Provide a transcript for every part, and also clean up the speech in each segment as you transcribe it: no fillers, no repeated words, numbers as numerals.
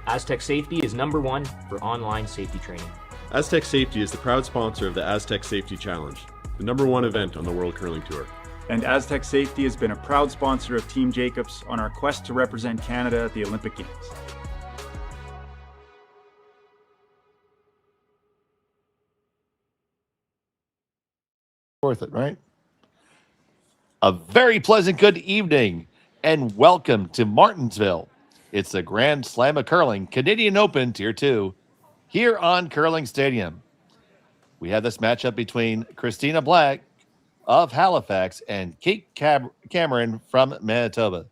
Aztec Safety is #1 for online safety training. Aztec Safety is the proud sponsor of the Aztec Safety Challenge, the #1 event on the World Curling Tour. And Aztec Safety has been a proud sponsor of Team Jacobs on our quest to represent Canada at the Olympic Games. Worth it, right? A very pleasant good evening and welcome to Martensville. It's the Grand Slam of Curling, Canadian Open Tier 2, here on Curling Stadium. We have this matchup between Christina Black of Halifax and Kate Cameron from Manitoba.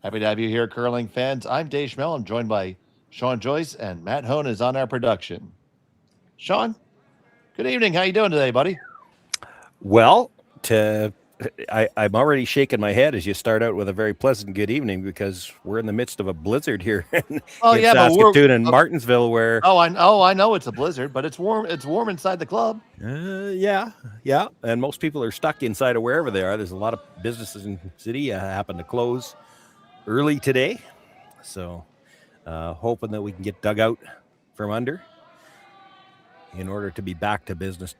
Happy to have you here, curling fans. I'm Dave Schmel. I'm joined by Sean Joyce, and Matt Hone is on our production. Sean, good evening. How you doing today, buddy? Well, I'm already shaking my head as you start out with a very pleasant good evening because we're in the midst of a blizzard here in Saskatchewan and Martensville. Where I know it's a blizzard, but it's warm. It's warm inside the club. Yeah, and most people are stuck inside of wherever they are. There's a lot of businesses in the city happen to close early today, so hoping that we can get dug out from under in order to be back to business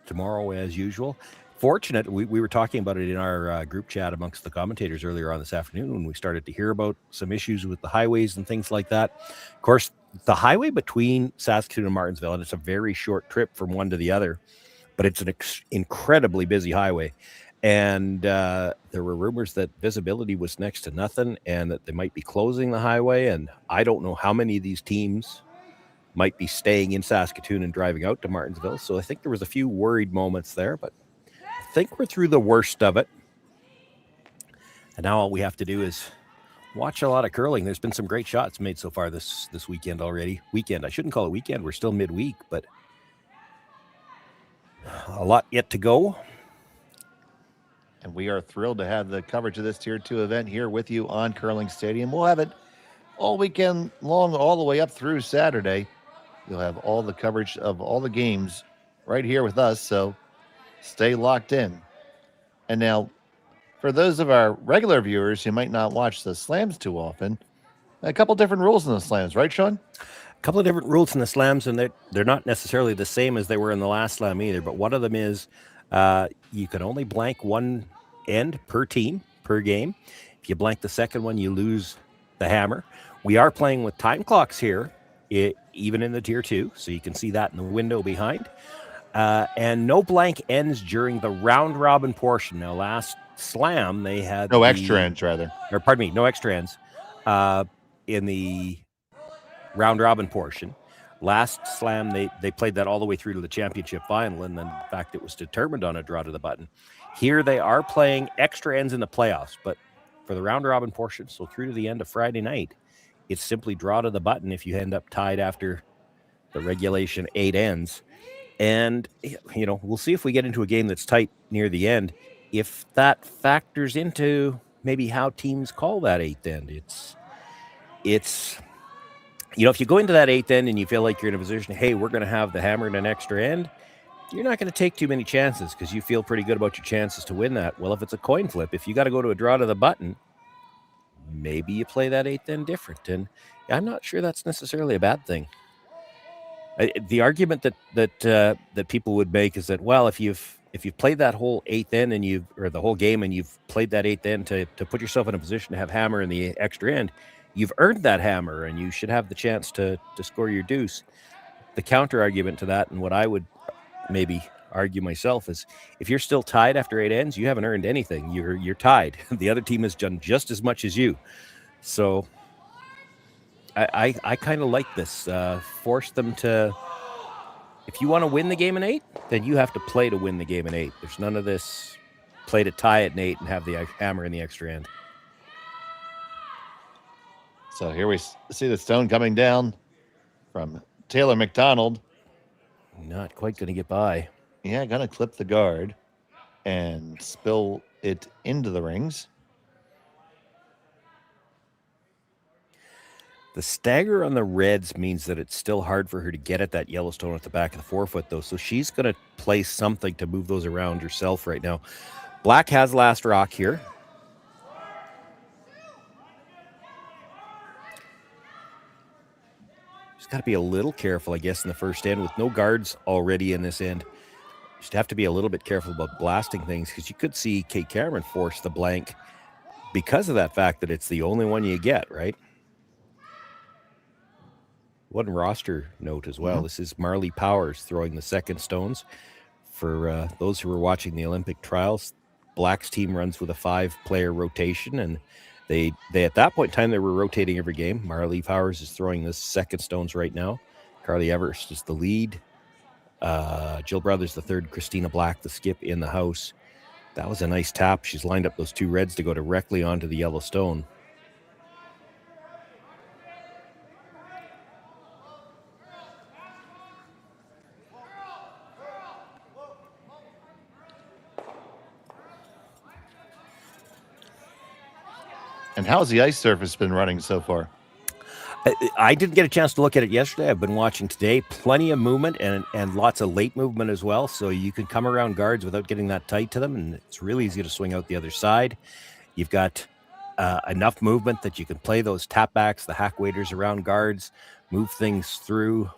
tomorrow as usual. Fortunate, we were talking about it in our group chat amongst the commentators earlier on this afternoon when we started to hear about some issues with the highways and things like that. Of course, the highway between Saskatoon and Martensville, and it's a very short trip from one to the other, but it's an incredibly busy highway. And there were rumors that visibility was next to nothing and that they might be closing the highway. And I don't know how many of these teams might be staying in Saskatoon and driving out to Martensville. So I think there was a few worried moments there, but I think we're through the worst of it. And now all we have to do is watch a lot of curling. There's been some great shots made so far this weekend already. I shouldn't call it weekend. We're still midweek, but a lot yet to go. And we are thrilled to have the coverage of this Tier 2 event here with you on Curling Stadium. We'll have it all weekend long, all the way up through Saturday. You'll have all the coverage of all the games right here with us, so stay locked in. And now, for those of our regular viewers who might not watch the slams too often, a couple different rules in the slams, right, Sean? A couple of different rules in the slams, and they're not necessarily the same as they were in the last slam either, but one of them is you can only blank one end per team, per game. If you blank the second one, you lose the hammer. We are playing with time clocks here, even in the Tier 2, so you can see that in the window behind. And no blank ends during the round-robin portion. Now, last slam, they had no extra ends, rather. Or, pardon me, no extra ends in the round-robin portion. Last slam, they played that all the way through to the championship final, and then, in fact, it was determined on a draw to the button. Here, they are playing extra ends in the playoffs, but for the round-robin portion, so through to the end of Friday night, it's simply draw to the button if you end up tied after the regulation 8 ends. And, we'll see if we get into a game that's tight near the end, if that factors into maybe how teams call that 8th end. It's if you go into that 8th end and you feel like you're in a position, hey, we're going to have the hammer in an extra end, you're not going to take too many chances because you feel pretty good about your chances to win that. Well, if it's a coin flip, if you got to go to a draw to the button, maybe you play that 8th end different. And I'm not sure that's necessarily a bad thing. The argument that people would make is that, well, if you've played that whole 8th end or the whole game and you've played that 8th end to put yourself in a position to have hammer in the extra end, you've earned that hammer and you should have the chance to score your deuce. The counter argument to that, and what I would maybe argue myself, is if you're still tied after 8 ends, you haven't earned anything. You're tied. The other team has done just as much as you. So I kind of like this. Force them to, if you want to win the game in 8, then you have to play to win the game in 8. There's none of this play to tie it in 8 and have the hammer in the extra end. So here we see the stone coming down from Taylor McDonald. Not quite going to get by. Yeah, going to clip the guard and spill it into the rings. The stagger on the reds means that it's still hard for her to get at that Yellowstone at the back of the forefoot, though. So she's going to play something to move those around herself right now. Black has last rock here. She's got to be a little careful, I guess, in the first end with no guards already in this end. She'd have to be a little bit careful about blasting things because you could see Kate Cameron force the blank because of that fact that it's the only one you get, right? One roster note as well. This is Marley Powers throwing the second stones. For those who were watching the Olympic trials, Black's team runs with a 5-player rotation, and they at that point in time, they were rotating every game. Marley Powers is throwing the second stones right now. Carly Everest is the lead. Jill Brothers the third. Christina Black, the skip, in the house. That was a nice tap. She's lined up those 2 reds to go directly onto the yellow stone. And how's the ice surface been running so far? I didn't get a chance to look at it yesterday. I've been watching today. Plenty of movement and lots of late movement as well. So you can come around guards without getting that tight to them. And it's really easy to swing out the other side. You've got enough movement that you can play those tap backs, the hack waders around guards, move things through.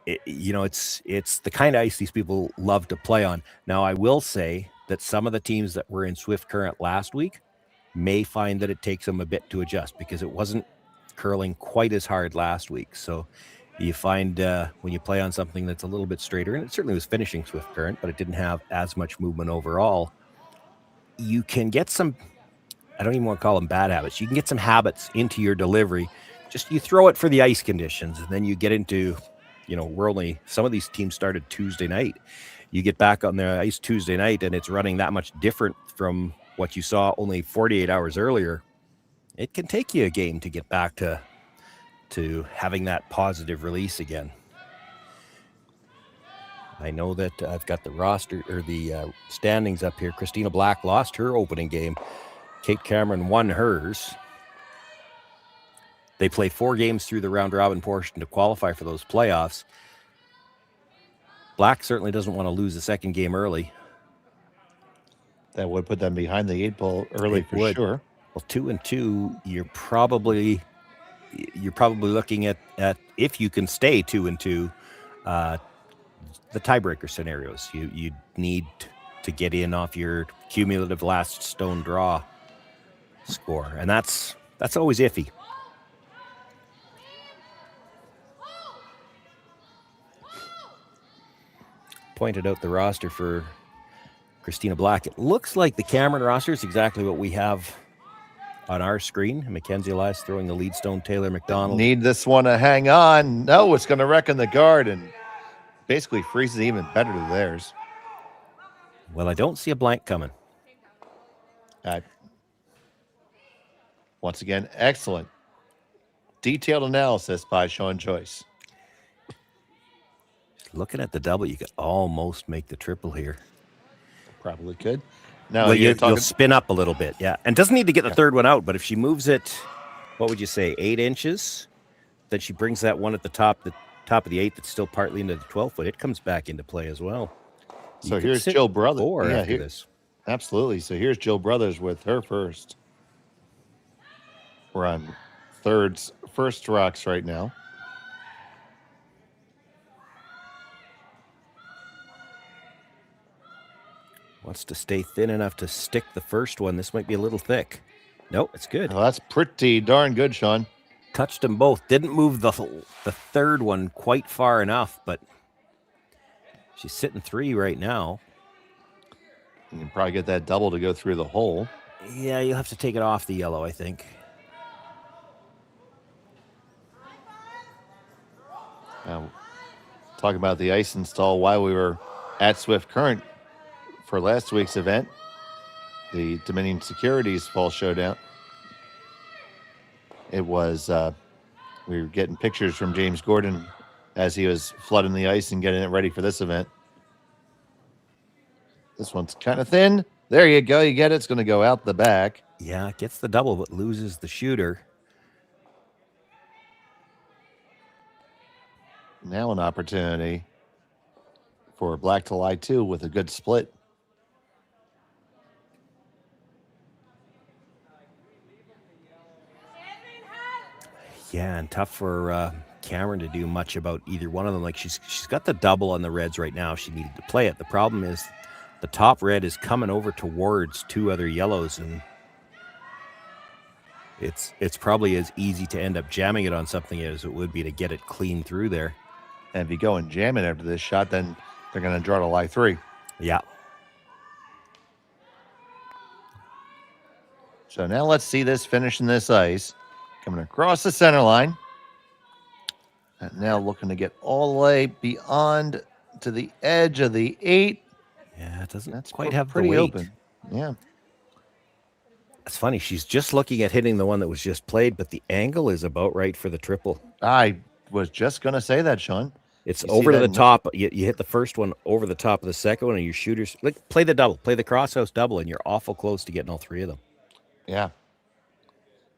It's the kind of ice these people love to play on. Now, I will say that some of the teams that were in Swift Current last week may find that it takes them a bit to adjust because it wasn't curling quite as hard last week. So you find when you play on something that's a little bit straighter, and it certainly was finishing Swift Current, but it didn't have as much movement overall, you can get some, I don't even want to call them bad habits. You can get some habits into your delivery. Just you throw it for the ice conditions, and then you get into, some of these teams started Tuesday night. You get back on the ice Tuesday night, and it's running that much different from what you saw only 48 hours earlier. It can take you a game to get back to having that positive release again. I know that I've got the roster or the standings up here. Christina Black lost her opening game. Kate Cameron won hers. They play 4 games through the round robin portion to qualify for those playoffs. Black certainly doesn't want to lose the second game early. That would put them behind the 8 ball early for sure. Well, 2-2, you're probably looking at if you can stay 2-2, the tiebreaker scenarios. You need to get in off your cumulative last stone draw score, and that's always iffy. Pointed out the roster for Christina Black. It looks like the Cameron roster is exactly what we have on our screen. Mackenzie Elias throwing the lead stone. Taylor McDonald. Need this one to hang on. No, it's going to wreck in the guard and basically freezes even better to theirs. Well, I don't see a blank coming. Once again, excellent detailed analysis by Sean Joyce. Looking at the double, you could almost make the triple here. Probably could. No, well, you'll spin up a little bit, yeah. And doesn't need to get the third one out, but if she moves it, what would you say, 8 inches, then she brings that one at the top of the 8 that's still partly into the 12-foot. It comes back into play as well. So here's Jill Brothers. After this. Absolutely. So here's Jill Brothers with her first. We're on first rocks right now. Wants to stay thin enough to stick the first one. This might be a little thick. Nope, it's good. Well, that's pretty darn good, Sean. Touched them both. Didn't move the third one quite far enough, but she's sitting 3 right now. You can probably get that double to go through the hole. Yeah, you'll have to take it off the yellow, I think. Now, talk about the ice install while we were at Swift Current for last week's event, the Dominion Securities Fall Showdown. It was, we were getting pictures from James Gordon as he was flooding the ice and getting it ready for this event. This one's kind of thin. There you go. You get it. It's going to go out the back. Yeah, it gets the double, but loses the shooter. Now an opportunity for Black to lie 2 with a good split. Yeah, and tough for Cameron to do much about either one of them. Like she's got the double on the reds right now. She needed to play it. The problem is the top red is coming over towards 2 other yellows, and it's probably as easy to end up jamming it on something as it would be to get it clean through there. And if you go and jam it after this shot, then they're going to draw to lie 3. Yeah. So now let's see this finishing this ice. Coming across the center line. And now looking to get all the way beyond to the edge of the 8. Yeah, it doesn't That's quite have pretty the weight. open. Yeah. It's funny. She's just looking at hitting the one that was just played, but the angle is about right for the triple. I was just going to say that, Sean. It's You over see to the that? top. You hit the first one over the top of the second one, and your shooters play the double, play the crosshouse double, and you're awful close to getting all 3 of them. Yeah.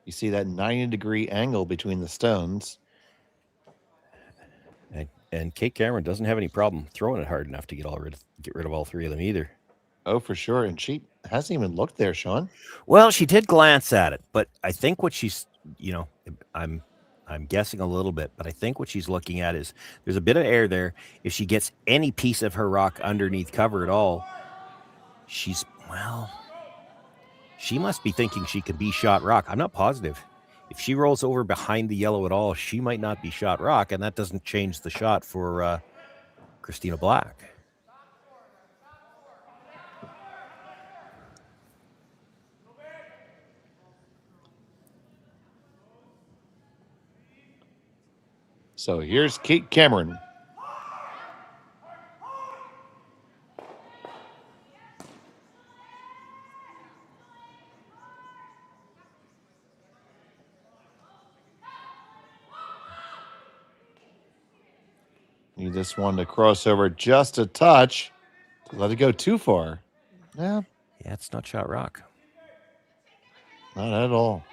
You see that 90-degree angle between the stones. And Kate Cameron doesn't have any problem throwing it hard enough to get rid of all 3 of them either. Oh, for sure. And she hasn't even looked there, Sean. Well, she did glance at it, but I think what she's, I'm guessing a little bit, but I think what she's looking at is there's a bit of air there. If she gets any piece of her rock underneath cover at all, she must be thinking she can be shot rock. I'm not positive. If she rolls over behind the yellow at all, she might not be shot rock, and that doesn't change the shot for Christina Black. So here's Kate Cameron. Need this one to cross over just a touch. To let it go too far. Yeah, Yeah, it's not shot rock. not at all.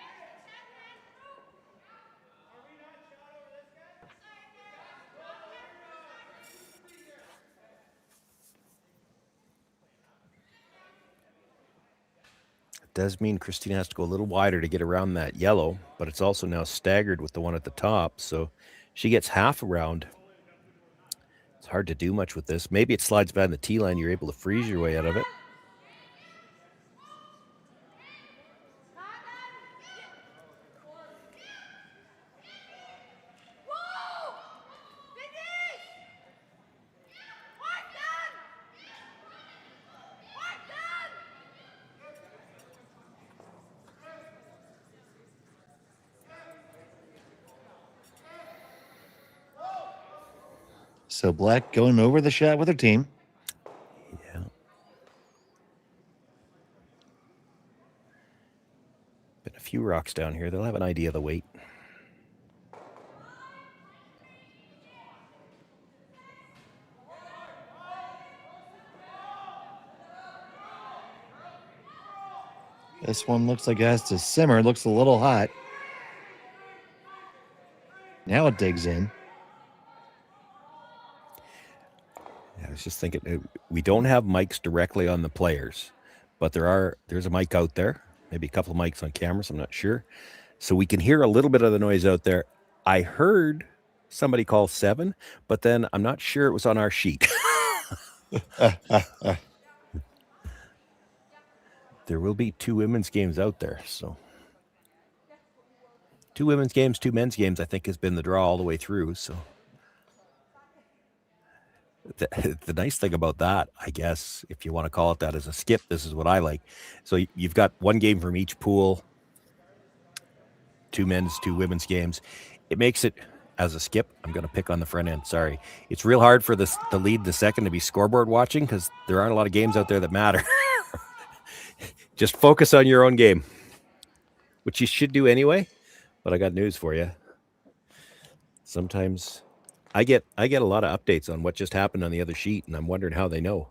It does mean Christina has to go a little wider to get around that yellow, but it's also now staggered with the one at the top, so she gets half around. It's hard to do much with this. Maybe it slides behind the tee line. You're able to freeze your way out of it. So Black going over the shot with her team. Yeah. Been a few rocks down here. They'll have an idea of the weight. This one looks like it has to simmer. It looks a little hot. Now it digs in. I was just thinking, we don't have mics directly on the players, but there's a mic out there, maybe a couple of mics on cameras, I'm not sure. So we can hear a little bit of the noise out there. I heard somebody call 7, but then I'm not sure it was on our sheet. There will be 2 women's games out there, so 2 women's games, 2 men's games, I think has been the draw all the way through, so. The nice thing about that, I guess, if you want to call it that, as a skip, this is what I like. So you've got 1 game from each pool, 2 men's, 2 women's games. It makes it, as a skip, I'm going to pick on the front end, sorry. It's real hard for the lead, the second, to be scoreboard watching because there aren't a lot of games out there that matter. Just focus on your own game, which you should do anyway, but I got news for you. Sometimes I get a lot of updates on what just happened on the other sheet, and I'm wondering how they know.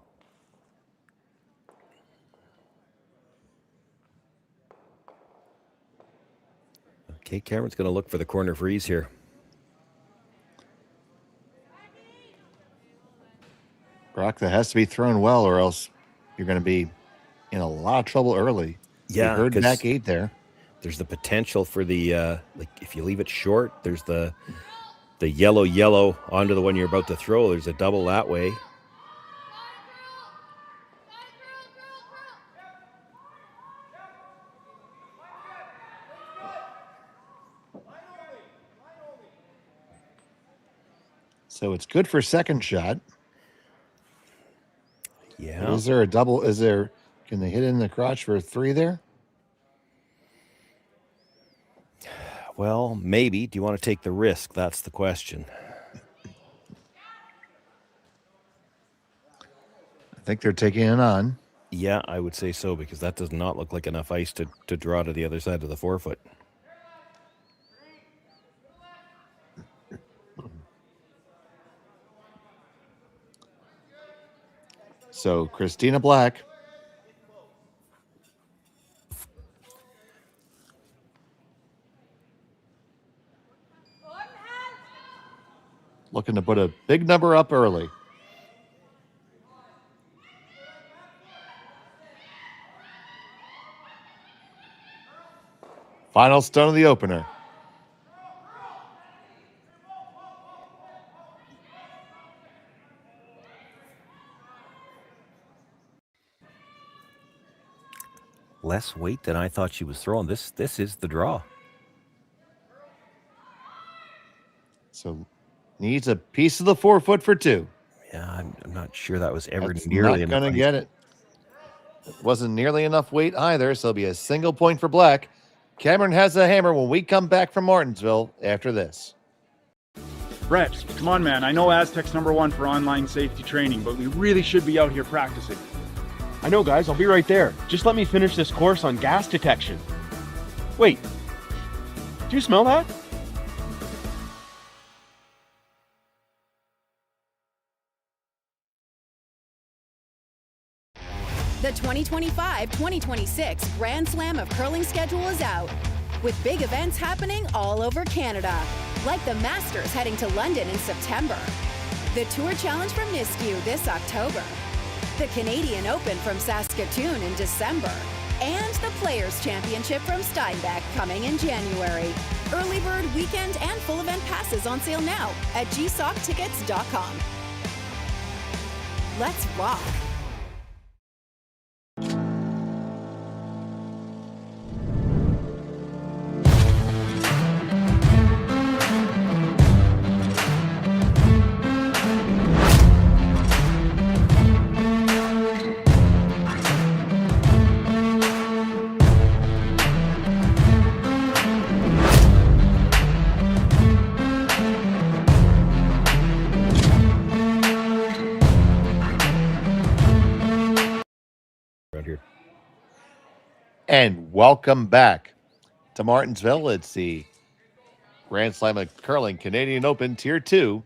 Okay, Cameron's going to look for the corner freeze here. Brock, that has to be thrown well, or else you're going to be in a lot of trouble early. Yeah, you heard 'cause back 8 there. There's the potential for the if you leave it short, there's the the yellow onto the one you're about to throw. There's a double that way. So it's good for second shot. Yeah. Is there a double? Can they hit in the crotch for a 3 there? Well, maybe. Do you want to take the risk? That's the question. I think they're taking it on. Yeah, I would say so, because that does not look like enough ice to draw to the other side of the 4-foot. So Christina Black. Looking to put a big number up early. Final stone of the opener. Less weight than I thought she was throwing. This is the draw. So needs a piece of the 4-foot for 2. Yeah, I'm not sure that was ever That's nearly not enough. going to get it. Wasn't nearly enough weight either, so it'll be a single point for Black. Cameron has the hammer when we come back from Martensville after this. Brett, come on, man. I know Aztec's #1 for online safety training, but we really should be out here practicing. I know, guys. I'll be right there. Just let me finish this course on gas detection. Wait. Do you smell that? The 2025-2026 Grand Slam of Curling schedule is out, with big events happening all over Canada, like the Masters heading to London in September, the Tour Challenge from Nisku this October, the Canadian Open from Saskatchewan in December, and the Players' Championship from Steinbach coming in January. Early bird weekend and full event passes on sale now at gsocktickets.com. Let's rock! And welcome back to Martensville. It's the Grand Slam of Curling Canadian Open Tier 2.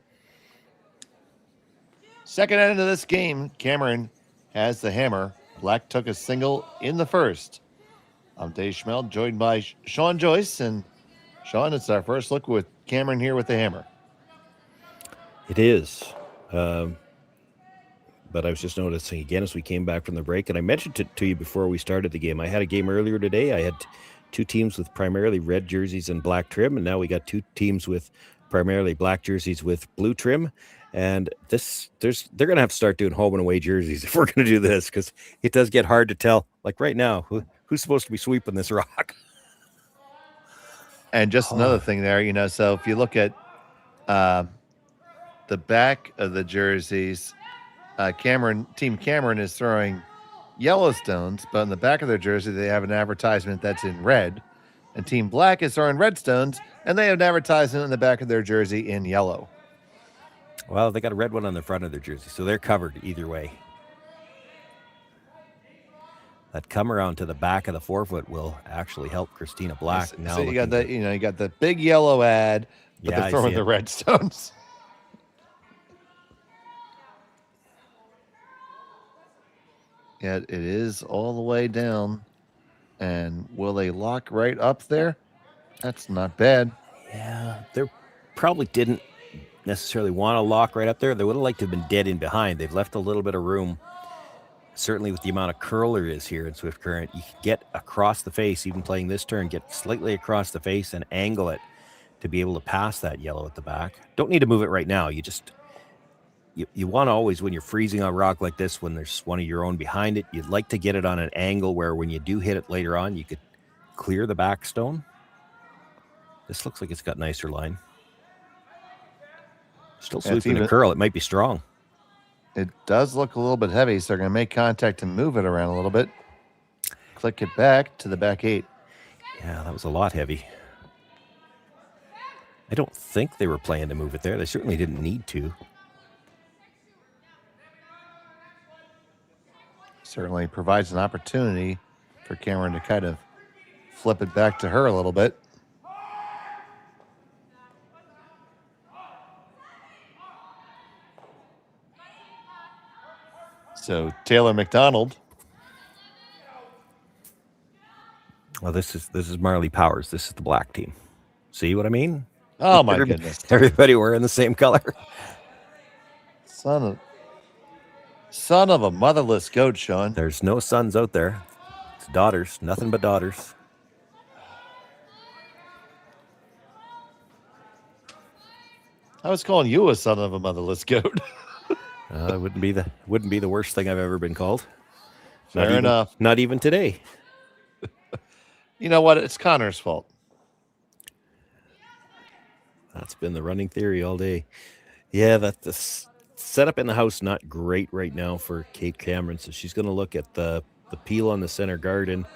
Second end of this game, Cameron has the hammer. Black took a single in the first. I'm Dave Schmel, joined by Sean Joyce. And Sean, it's our first look with Cameron here with the hammer. It is. But I was just noticing again as we came back from the break, and I mentioned it to you before we started the game. I had a game earlier today. I had 2 teams with primarily red jerseys and black trim, and now we got 2 teams with primarily black jerseys with blue trim. And they're going to have to start doing home and away jerseys if we're going to do this, because it does get hard to tell. Like right now, who's supposed to be sweeping this rock? And just another thing there, so if you look at the back of the jerseys, Team Cameron is throwing Yellowstones, but in the back of their jersey, they have an advertisement that's in red. And Team Black is throwing Redstones, and they have an advertisement in the back of their jersey in yellow. Well, they got a red one on the front of their jersey, so they're covered either way. That come around to the back of the 4-foot will actually help Christina Black. Now So you got the big yellow ad, but they're throwing the Redstones. Yeah, it is all the way down. And will they lock right up there? That's not bad. Yeah, they probably didn't necessarily want to lock right up there. They would have liked to have been dead in behind. They've left a little bit of room. Certainly with the amount of curl there is here in Swift Current, you can get across the face, even playing this turn, get slightly across the face and angle it to be able to pass that yellow at the back. Don't need to move it right now. You just you want to always, when you're freezing on rock like this, when there's one of your own behind it, you'd like to get it on an angle where when you do hit it later on, you could clear the back stone. This looks like it's got nicer line. Still sweeping the curl. It might be strong. It does look a little bit heavy, so they're going to make contact and move it around a little bit. Click it back to the back 8. Yeah, that was a lot heavy. I don't think they were planning to move it there. They certainly didn't need to. Certainly provides an opportunity for Cameron to kind of flip it back to her a little bit. So Taylor McDonald. Well, this is Marley Powers. This is the black team. See what I mean? Oh my goodness! Everybody wearing the same color. Son of a motherless goat, Sean. There's no sons out there. It's daughters. Nothing but daughters. I was calling you a son of a motherless goat. It wouldn't be the worst thing I've ever been called. Fair enough. Not even today. You know what? It's Connor's fault. That's been the running theory all day. Yeah, that the setup in the house not great right now for Kate Cameron, so she's going to look at the peel on the center garden.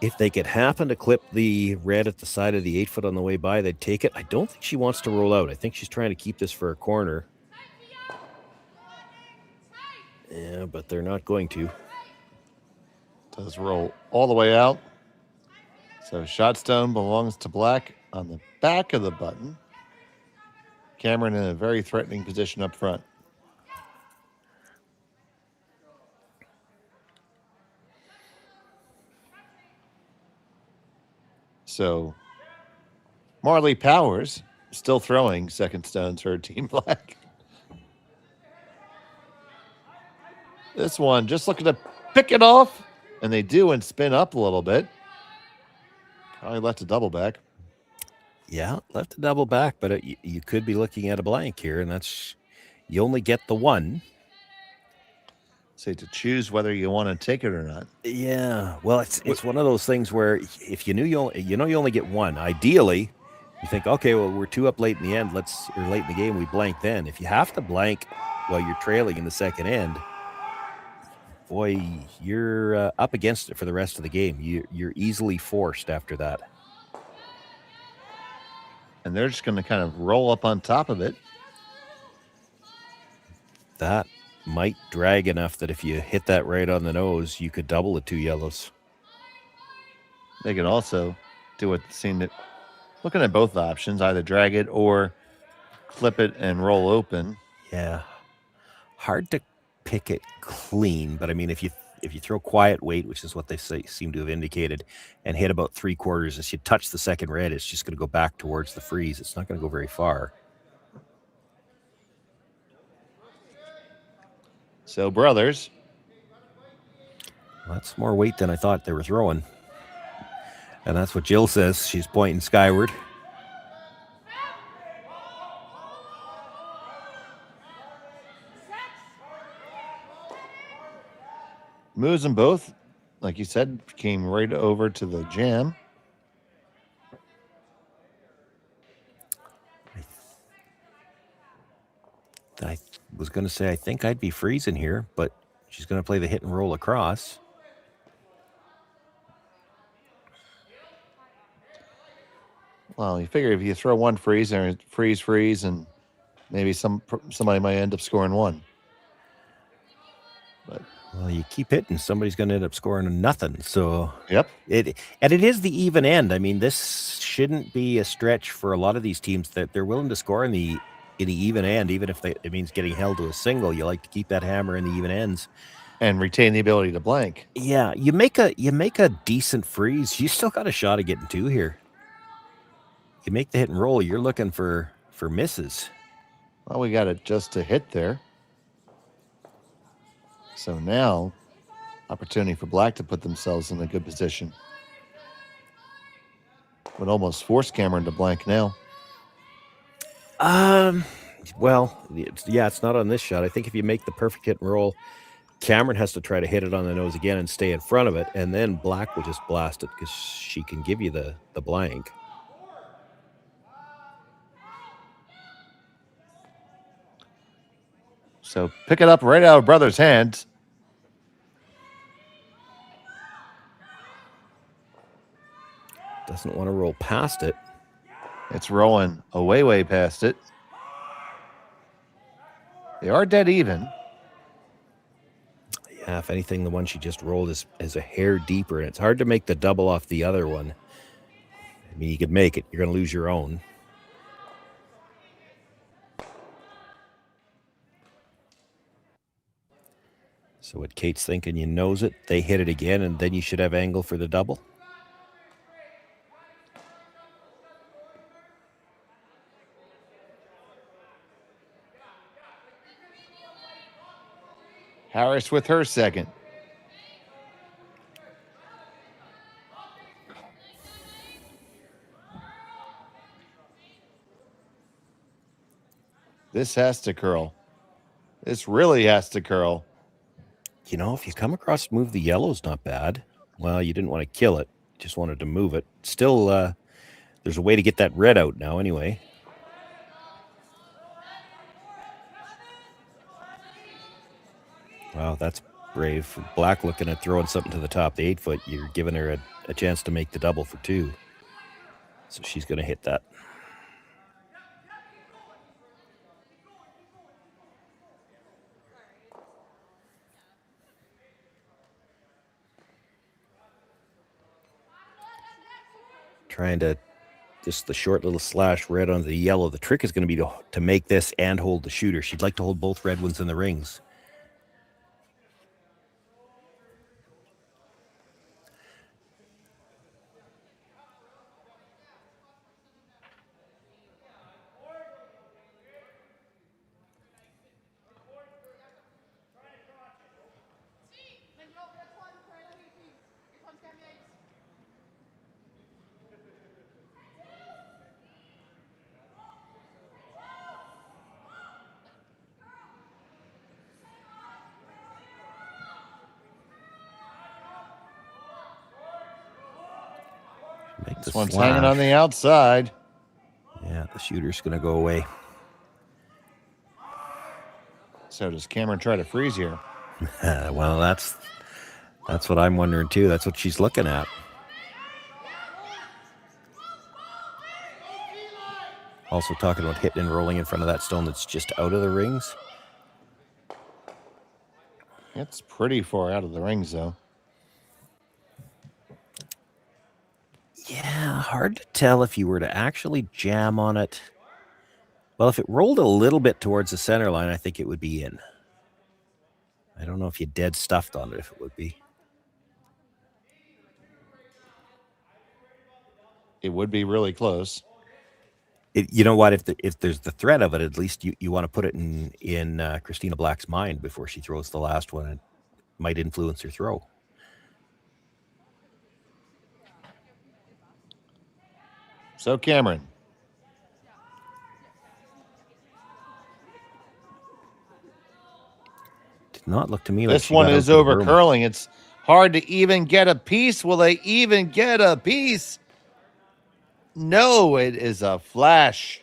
If they could happen to clip the red at the side of the 8-foot on the way by, they'd take it. I don't think she wants to roll out. I think she's trying to keep this for a corner. Yeah, but they're not going to. Does roll all the way out. So shot stone belongs to black on the back of the button. Cameron in a very threatening position up front. So Marley Powers still throwing second stones for Team Black. This one just looking to pick it off, and they do and spin up a little bit. Probably left a double back. Yeah, left a double back, but you could be looking at a blank here, and that's you only get the one. So to choose whether you want to take it or not. Yeah, well, it's one of those things where if you knew you only get one. Ideally, you think, okay, well, we're 2 up late in the end. Or late in the game, we blank then. If you have to blank while you're trailing in the second end, boy, you're up against it for the rest of the game. You're easily forced after that. And they're just going to kind of roll up on top of it. That might drag enough that if you hit that right on the nose, you could double the 2 yellows. They could also do what seemed it. Looking at both options, either drag it or clip it and roll open. Yeah. Hard to pick it clean, but I mean, if you throw quiet weight, which is what they seem to have indicated, and hit about 3/4, as you touch the second red, it's just going to go back towards the freeze. It's not going to go very far. So, brothers. Well, that's more weight than I thought they were throwing. And that's what Jill says. She's pointing skyward. Moves them both, like you said, came right over to the jam. I was going to say, I think I'd be freezing here, but she's going to play the hit and roll across. Well, you figure if you throw one freeze and freeze, and maybe somebody might end up scoring one. But well, you keep hitting, somebody's going to end up scoring nothing. So yep, it is the even end. I mean, this shouldn't be a stretch for a lot of these teams that they're willing to score in the even end, even if it means getting held to a single. You like to keep that hammer in the even ends and retain the ability to blank. Yeah, you make a decent freeze. You still got a shot of getting 2 here. You make the hit and roll, you're looking for misses. Well, we got it just to hit there. So now, opportunity for black to put themselves in a good position. Would almost force Cameron to blank now. Well, it's not on this shot. I think if you make the perfect hit and roll, Cameron has to try to hit it on the nose again and stay in front of it, and then Black will just blast it because she can give you the blank. So pick it up right out of brother's hands. Doesn't want to roll past it. It's rolling way past it. They are dead even. Yeah, if anything, the one she just rolled is a hair deeper, and it's hard to make the double off the other one. I mean, you could make it. You're going to lose your own. So what Kate's thinking, you nose it, they hit it again, and then you should have angle for the double. Harris with her second. This has to curl. This really has to curl. You know, if you come across move the yellow's not bad. Well, you didn't want to kill it. Just wanted to move it. Still, there's a way to get that red out now anyway. Wow, that's brave. Black looking at throwing something to the top. The 8-foot, you're giving her a chance to make the double for 2. So she's going to hit that. Trying to just the short little slash red on the yellow. The trick is going to be to make this and hold the shooter. She'd like to hold both red ones in the rings. This one's hanging on the outside. Yeah, the shooter's going to go away. So does Cameron try to freeze here? Well, that's what I'm wondering too. That's what she's looking at. Also talking about hitting and rolling in front of that stone that's just out of the rings. It's pretty far out of the rings, though. Yeah, hard to tell if you were to actually jam on it. Well, if it rolled a little bit towards the center line, I think it would be in. I don't know if you dead stuffed on it, if it would be. It would be really close. You know what? If there's the threat of it, at least you want to put it in Christina Black's mind before she throws the last one. It might influence her throw. So Cameron. Did not look to me like this one is over curling. It's hard to even get a piece. Will they even get a piece? No, it is a flash.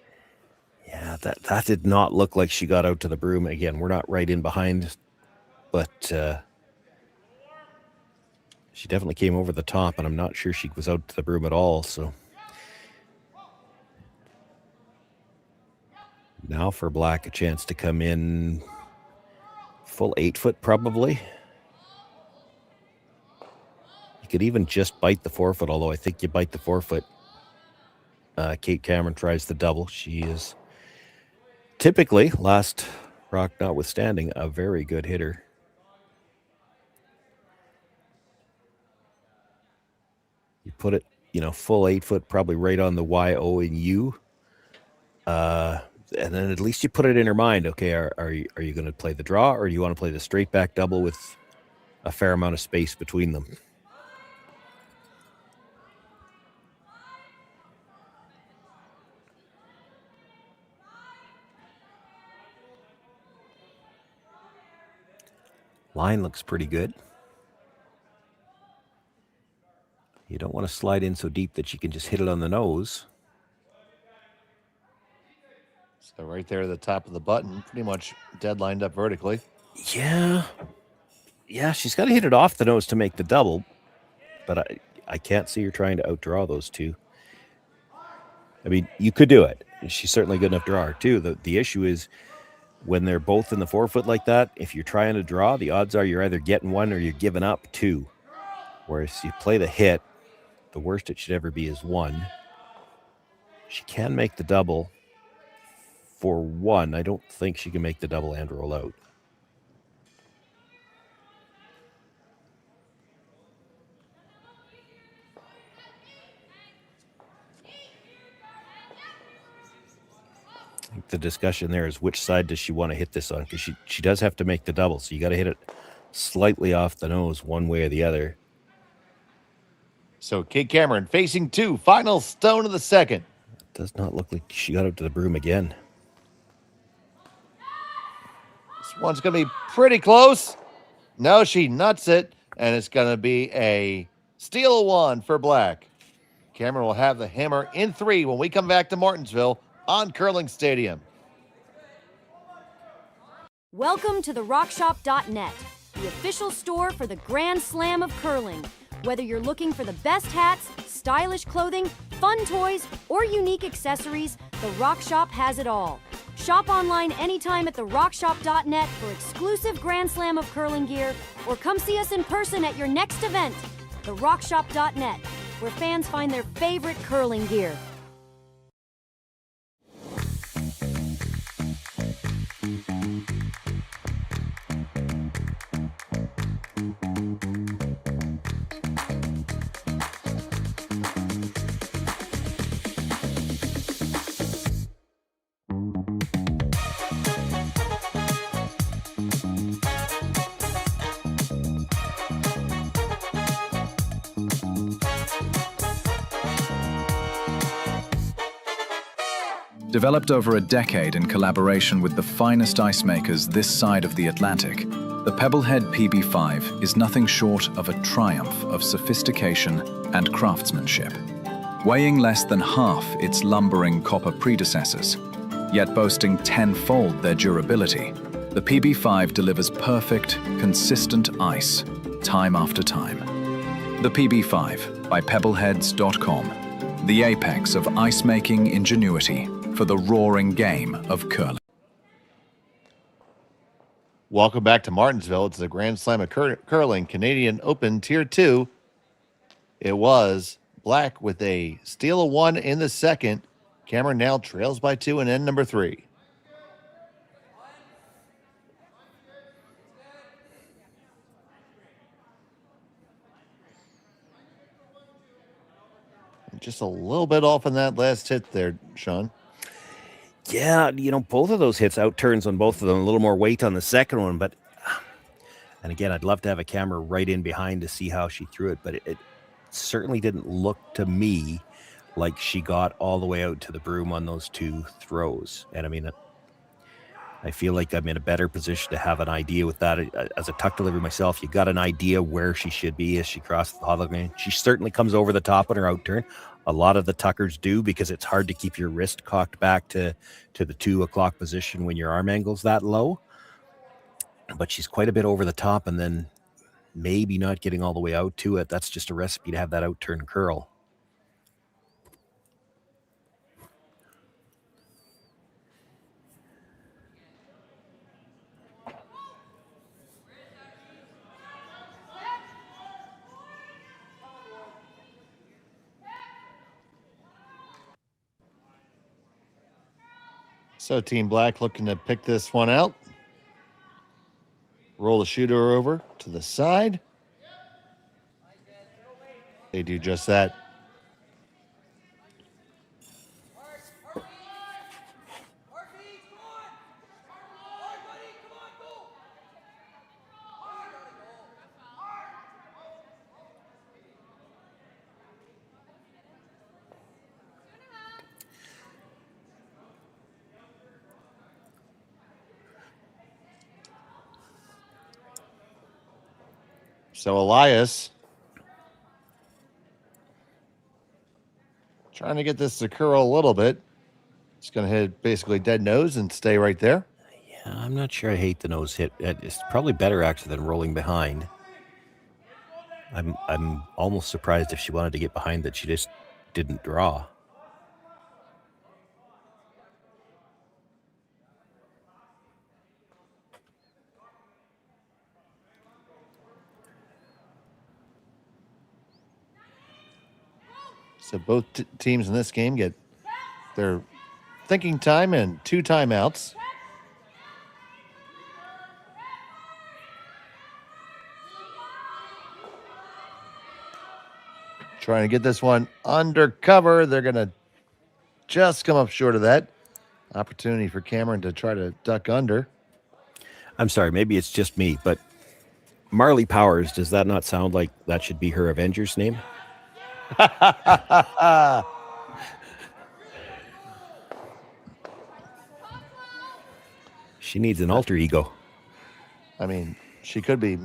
Yeah, that did not look like she got out to the broom. Again, we're not right in behind, but she definitely came over the top, and I'm not sure she was out to the broom at all. So now for Black, a chance to come in full 8-foot probably. You could even just bite the 4-foot, although I think you bite the 4-foot. Kate Cameron tries the double. She is typically, last rock notwithstanding, a very good hitter. You put it, full 8-foot, probably right on the Y-O and U. And then at least you put it in her mind. Okay, are you going to play the draw, or do you want to play the straight back double with a fair amount of space between them? Line looks pretty good. You don't want to slide in so deep that you can just hit it on the nose. So right there at the top of the button, pretty much dead lined up vertically. Yeah. Yeah, she's got to hit it off the nose to make the double, but I can't see her trying to outdraw those two. I mean, you could do it. She's certainly a good enough drawer, too. The issue is when they're both in the forefoot like that, if you're trying to draw, the odds are you're either getting one or you're giving up two. Whereas you play the hit, the worst it should ever be is one. She can make the double for one. I don't think she can make the double and roll out. I think the discussion there is which side does she want to hit this on, because she does have to make the double, so you got to hit it slightly off the nose one way or the other. So Kate Cameron facing two, final stone of the second. It does not look like she got out to the broom again. This one's going to be pretty close. No, she nuts it, and it's going to be a steal of one for Black. Cameron will have the hammer in 3 when we come back to Martensville on Curling Stadium. Welcome to the RockShop.net, the official store for the Grand Slam of curling. Whether you're looking for the best hats, stylish clothing, fun toys, or unique accessories, the Rock Shop has it all. Shop online anytime at therockshop.net for exclusive Grand Slam of curling gear, or come see us in person at your next event. TheRockShop.net, where fans find their favorite curling gear. Developed over a decade in collaboration with the finest ice makers this side of the Atlantic, the Pebblehead PB5 is nothing short of a triumph of sophistication and craftsmanship. Weighing less than half its lumbering copper predecessors, yet boasting tenfold their durability, the PB5 delivers perfect, consistent ice, time after time. The PB5 by Pebbleheads.com, the apex of ice-making ingenuity for the roaring game of curling. Welcome back to Martensville. It's the Grand Slam of Curling Canadian Open Tier 2. It was Black with a steal of 1 in the second. Cameron now trails by 2 in end number 3. Just a little bit off on that last hit there, Sean. Yeah, both of those hits outturns on both of them, a little more weight on the second one, but and again, I'd love to have a camera right in behind to see how she threw it, but it certainly didn't look to me like she got all the way out to the broom on those two throws. And I mean, I feel like I'm in a better position to have an idea with that. As a tuck delivery myself, you got an idea where she should be as she crosses the hollow lane. She certainly comes over the top on her outturn. A lot of the tuckers do, because it's hard to keep your wrist cocked back to the 2 o'clock position when your arm angle's that low. But she's quite a bit over the top, and then maybe not getting all the way out to it. That's just a recipe to have that outturn curl. So Team Black looking to pick this one out. Roll the shooter over to the side. They do just that. So Elias trying to get this to curl a little bit. It's going to hit basically dead nose and stay right there. Yeah, I'm not sure I hate the nose hit. It's probably better actually than rolling behind. I'm almost surprised if she wanted to get behind that she just didn't draw. So both teams in this game get their thinking time and 2 timeouts. Trying to get this one under cover. They're going to just come up short of that. Opportunity for Cameron to try to duck under. I'm sorry, maybe it's just me, but Marley Powers, does that not sound like that should be her Avengers name? She needs an alter ego. I mean, she could be,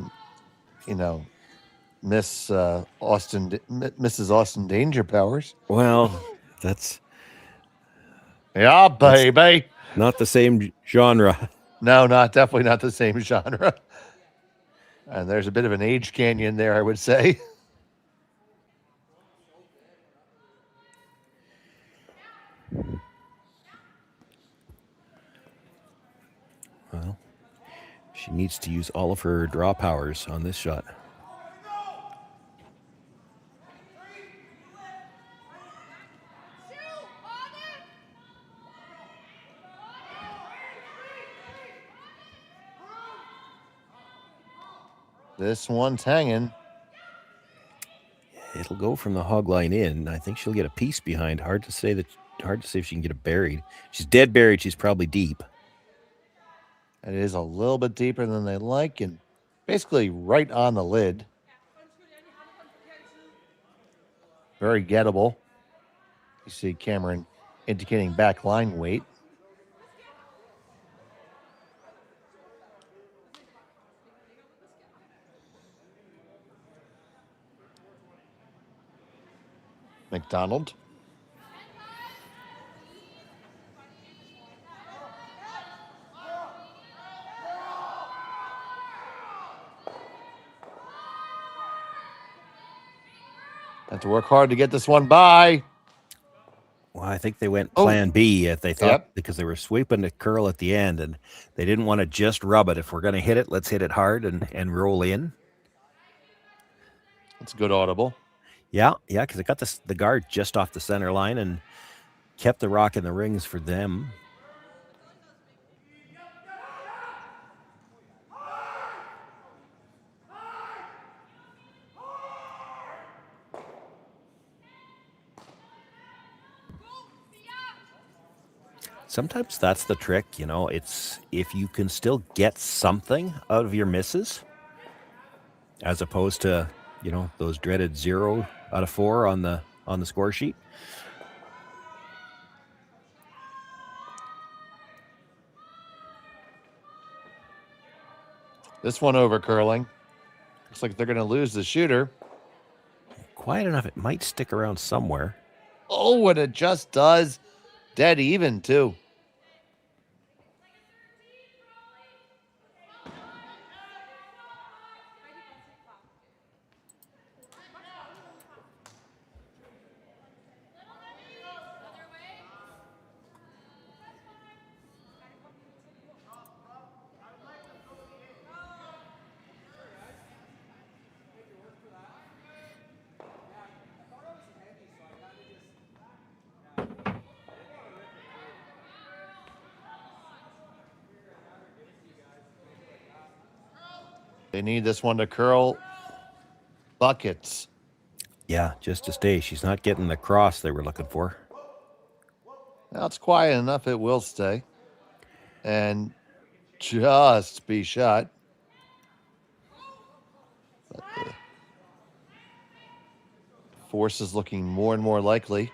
you know, Mrs. Austin Danger Powers. Well, that's Yeah, baby. not the same genre. No, definitely not the same genre. And there's a bit of an age canyon there, I would say. Well, she needs to use all of her draw powers on this shot. This one's hanging. It'll go from the hog line in. I think she'll get a piece behind. Hard to say if she can get it buried. She's dead buried. She's probably deep. It is a little bit deeper than they like and basically right on the lid. Very gettable. You see Cameron indicating back line weight. McDonald. Have to work hard to get this one by. Well, I think they went plan B if they thought, Yep. because they were sweeping the curl at the end and they didn't want to just rub it. If we're going to hit it, let's hit it hard and roll in. That's a good audible. Yeah, because it got the guard just off the center line and kept the rock in the rings for them. Sometimes that's the trick, you know. It's if you can still get something out of your misses, as opposed to, you know, those dreaded 0 out of 4 on the score sheet. This one over curling. Looks like they're going to lose the shooter. Quiet enough, it might stick around somewhere. Oh, and it just does. Dead even, too. They need this one to curl buckets. Yeah, just to stay. She's not getting the cross they were looking for. Now it's quiet enough, it will stay. And just be shot. But the force is looking more and more likely.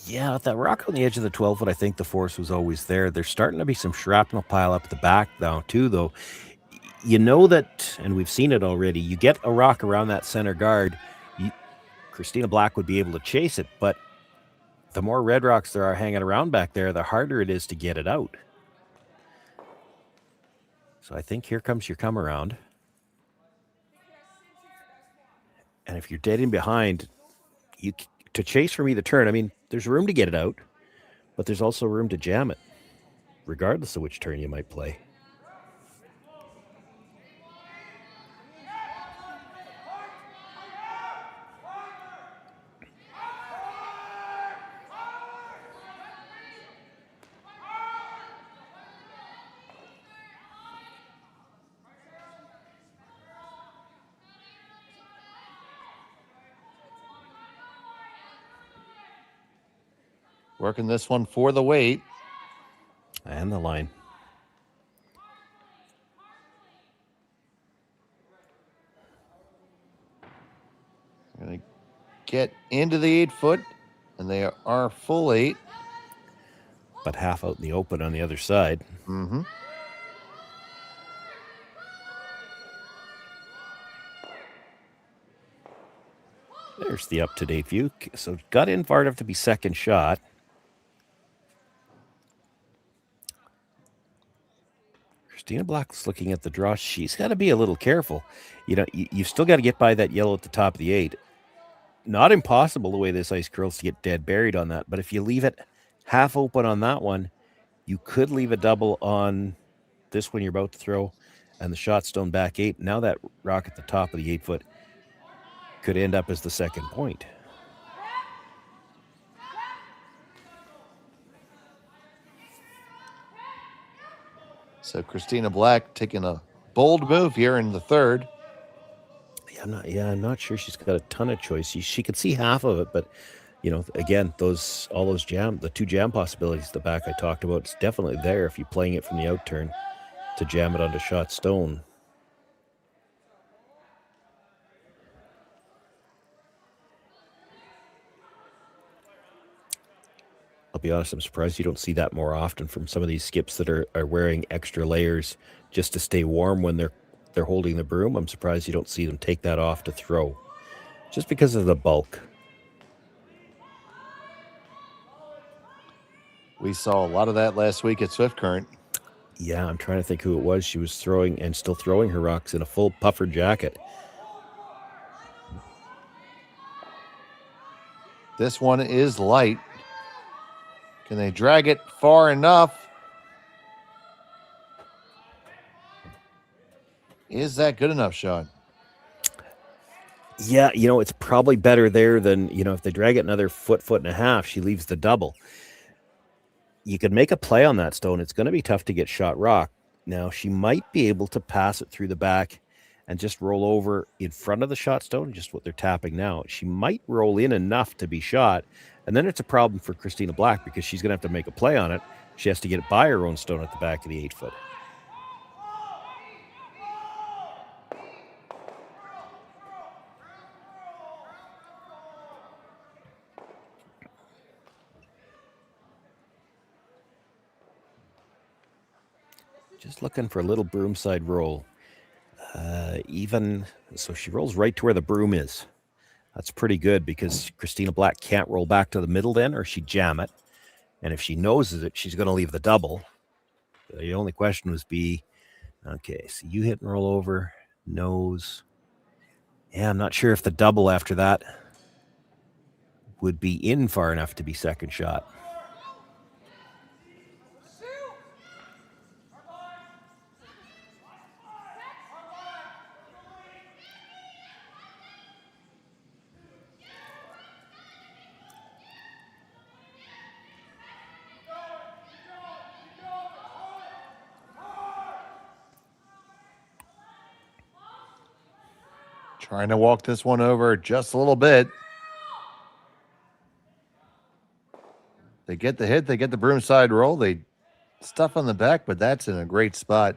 Yeah, that rock on the edge of the 12-foot, I think the force was always there. There's starting to be some shrapnel pile up at the back now, too, though. you know that, and we've seen it already, you get a rock around that center guard, Christina Black would be able to chase it, but the more red rocks there are hanging around back there, the harder it is to get it out. So I think here comes your come around. And if you're dead in behind, to chase from either turn, I mean, there's room to get it out, but there's also room to jam it, regardless of which turn you might play. Working this one for the weight. And the line. Going to get into the 8 foot, and they are full 8. But half out in the open on the other side. Mm-hmm. There's the up-to-date view. So got in far enough to be second shot. Christina Black's looking at the draw. She's got to be a little careful. You know, you've still got to get by that yellow at the top of the 8. Not impossible the way this ice curls to get dead buried on that. But if you leave it half open on that one, you could leave a double on this one you're about to throw and the shot stone back 8. Now that rock at the top of the 8 foot could end up as the second point. So Christina Black taking a bold move here in the third. I'm not sure she's got a ton of choice. She could see half of it, but you know, again, the 2 jam possibilities at the back I talked about, it's definitely there if you're playing it from the out turn to jam it onto shot stone. I'll be honest, I'm surprised you don't see that more often from some of these skips that are wearing extra layers just to stay warm when they're holding the broom. I'm surprised you don't see them take that off to throw, just because of the bulk. We saw a lot of that last week at Swift Current. Yeah, I'm trying to think who it was. She was throwing and still throwing her rocks in a full puffer jacket. This one is light. Can they drag it far enough? Is that good enough, Sean? Yeah, you know, it's probably better there than, you know, if they drag it another foot and a half, she leaves the double. You could make a play on that stone. It's going to be tough to get shot rock. Now, she might be able to pass it through the back and just roll over in front of the shot stone, just what they're tapping now. She might roll in enough to be shot, and then it's a problem for Christina Black because she's going to have to make a play on it. She has to get it by her own stone at the back of the 8 foot. Just looking for a little broom side roll. So she rolls right to where the broom is. That's pretty good because Christina Black can't roll back to the middle then, or she'd jam it. And if she noses it, she's going to leave the double. The only question would be, okay, so you hit and roll over, nose. Yeah, I'm not sure if the double after that would be in far enough to be second shot. Trying to walk this one over just a little bit. They get the hit. They get the broom side roll. They stuff on the back, but that's in a great spot.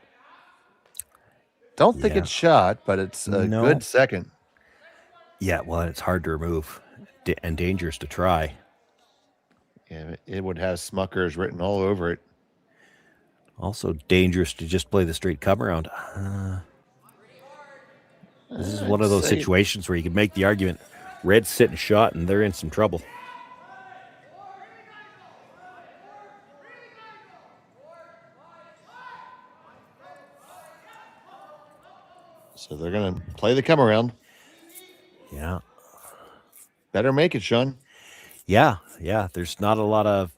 Don't think it's shot, but it's a good second. Yeah, well, it's hard to remove and dangerous to try. Yeah, it would have Smuckers written all over it. Also dangerous to just play the straight come around. This is one of those say- situations where you can make the argument red's sitting shot and they're in some trouble. So they're going to play the come around. Yeah. Better make it, Sean. Yeah. There's not a lot of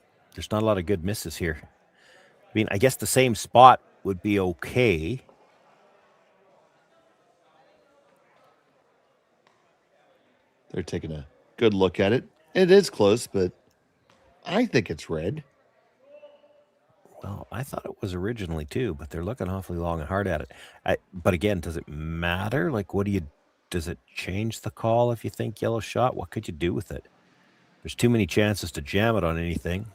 good misses here. I mean, I guess the same spot would be okay. They're taking a good look at it. It is close, but I think it's red. Well, I thought it was originally too, but they're looking awfully long and hard at it. But again, does it matter? Like, does it change the call if you think yellow shot? What could you do with it? There's too many chances to jam it on anything.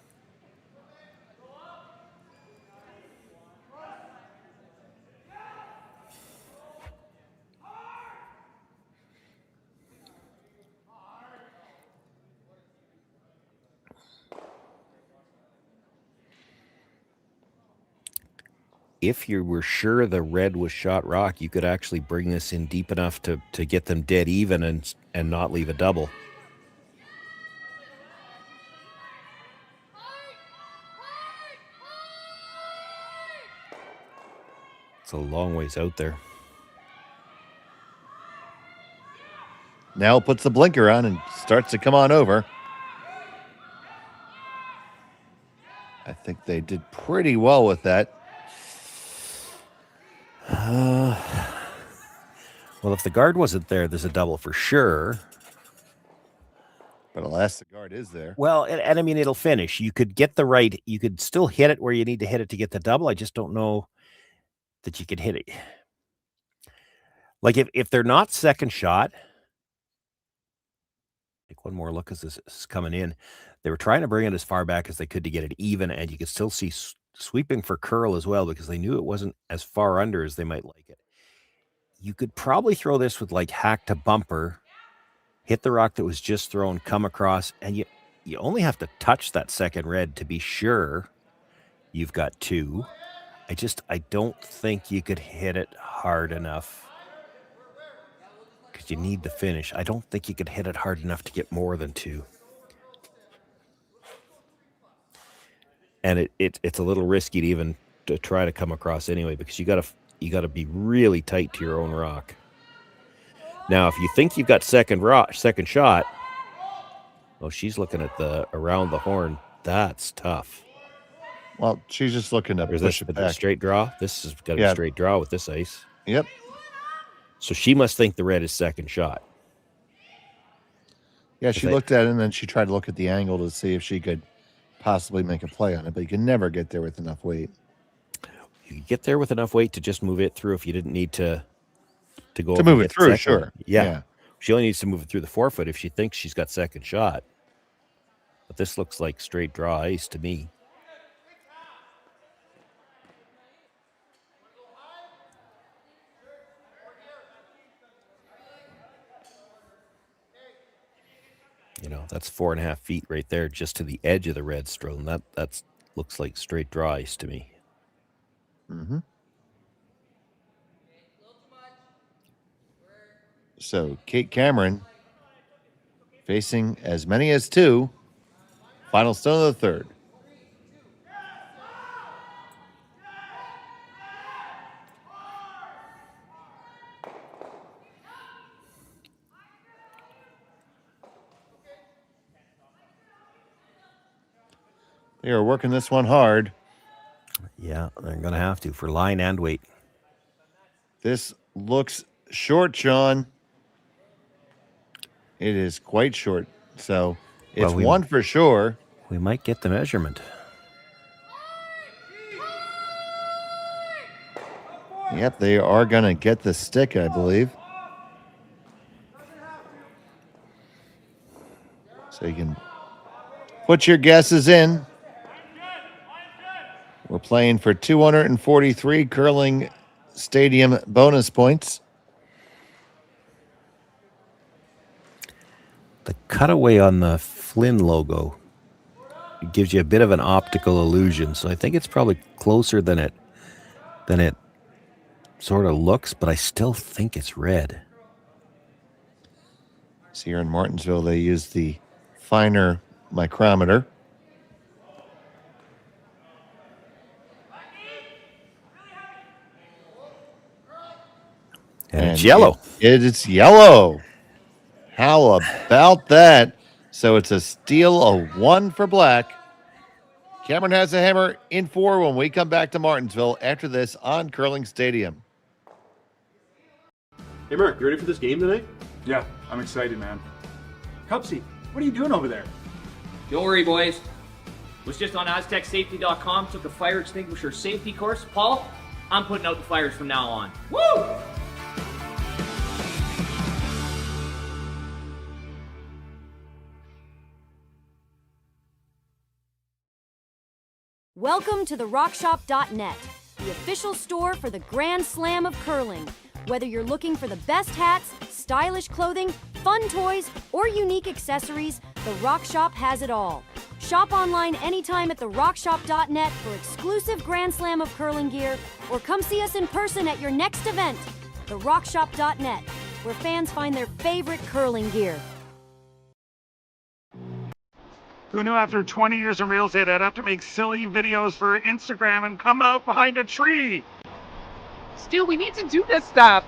If you were sure the red was shot rock, you could actually bring this in deep enough to get them dead even and not leave a double. It's a long ways out there. Now puts the blinker on and starts to come on over. I think they did pretty well with that. Well, if the guard wasn't there, there's a double for sure. But alas, the guard is there. Well, and I mean, it'll finish. You could get the right. You could still hit it where you need to hit it to get the double. I just don't know that you could hit it. Like if they're not second shot, take one more look as this is coming in. They were trying to bring it as far back as they could to get it even, and you could still see sweeping for curl as well because they knew it wasn't as far under as they might like it. You could probably throw this with like hack to bumper, hit the rock that was just thrown, come across, and you only have to touch that second red to be sure you've got two. I don't think you could hit it hard enough because you need the finish. I don't think you could hit it hard enough to get more than two. And it's a little risky to even to try to come across anyway because you gotta be really tight to your own rock. Now, if you think you've got second shot, well, she's looking at the around the horn. That's tough. Well, she's just looking to push it back. Straight draw. This has got to be a straight draw with this ice. Yep. So she must think the red is second shot. Yeah, she looked at it and then she tried to look at the angle to see if she could possibly make a play on it, but you can never get there with enough weight. You could get there with enough weight to just move it through if you didn't need to go to move it through. Sure. Yeah. She only needs to move it through the forefoot if she thinks she's got second shot. But this looks like straight draw ice to me. You know, that's 4.5 feet right there, just to the edge of the red stone. That looks like straight draw ice to me. Mm-hmm. So Kate Cameron facing as many as two. Final stone of the third. They are working this one hard. Yeah, they're going to have to for line and weight. This looks short, Sean. It is quite short. So it's one for sure. We might get the measurement. Yep, they are going to get the stick, I believe. So you can put your guesses in. We're playing for 243 curling stadium bonus points. The cutaway on the Flynn logo gives you a bit of an optical illusion, so I think it's probably closer than it sort of looks, but I still think it's red. So here in Martensville, they use the finer micrometer. And it's yellow. It's yellow. How about that? So it's a steal of 1 for black. Cameron has a hammer in 4 when we come back to Martensville after this on Curling Stadium. Hey, Mark, you ready for this game tonight? Yeah, I'm excited, man. Cupsy, what are you doing over there? Don't worry, boys. Was just on AztecSafety.com, took a fire extinguisher safety course. Paul, I'm putting out the fires from now on. Woo! Welcome to the RockShop.net, the official store for the Grand Slam of Curling. Whether you're looking for the best hats, stylish clothing, fun toys, or unique accessories, the Rock Shop has it all. Shop online anytime at therockshop.net for exclusive Grand Slam of Curling gear, or come see us in person at your next event. TheRockShop.net, where fans find their favorite curling gear. Who knew after 20 years in real estate I'd have to make silly videos for Instagram and come out behind a tree? Still, we need to do this stuff.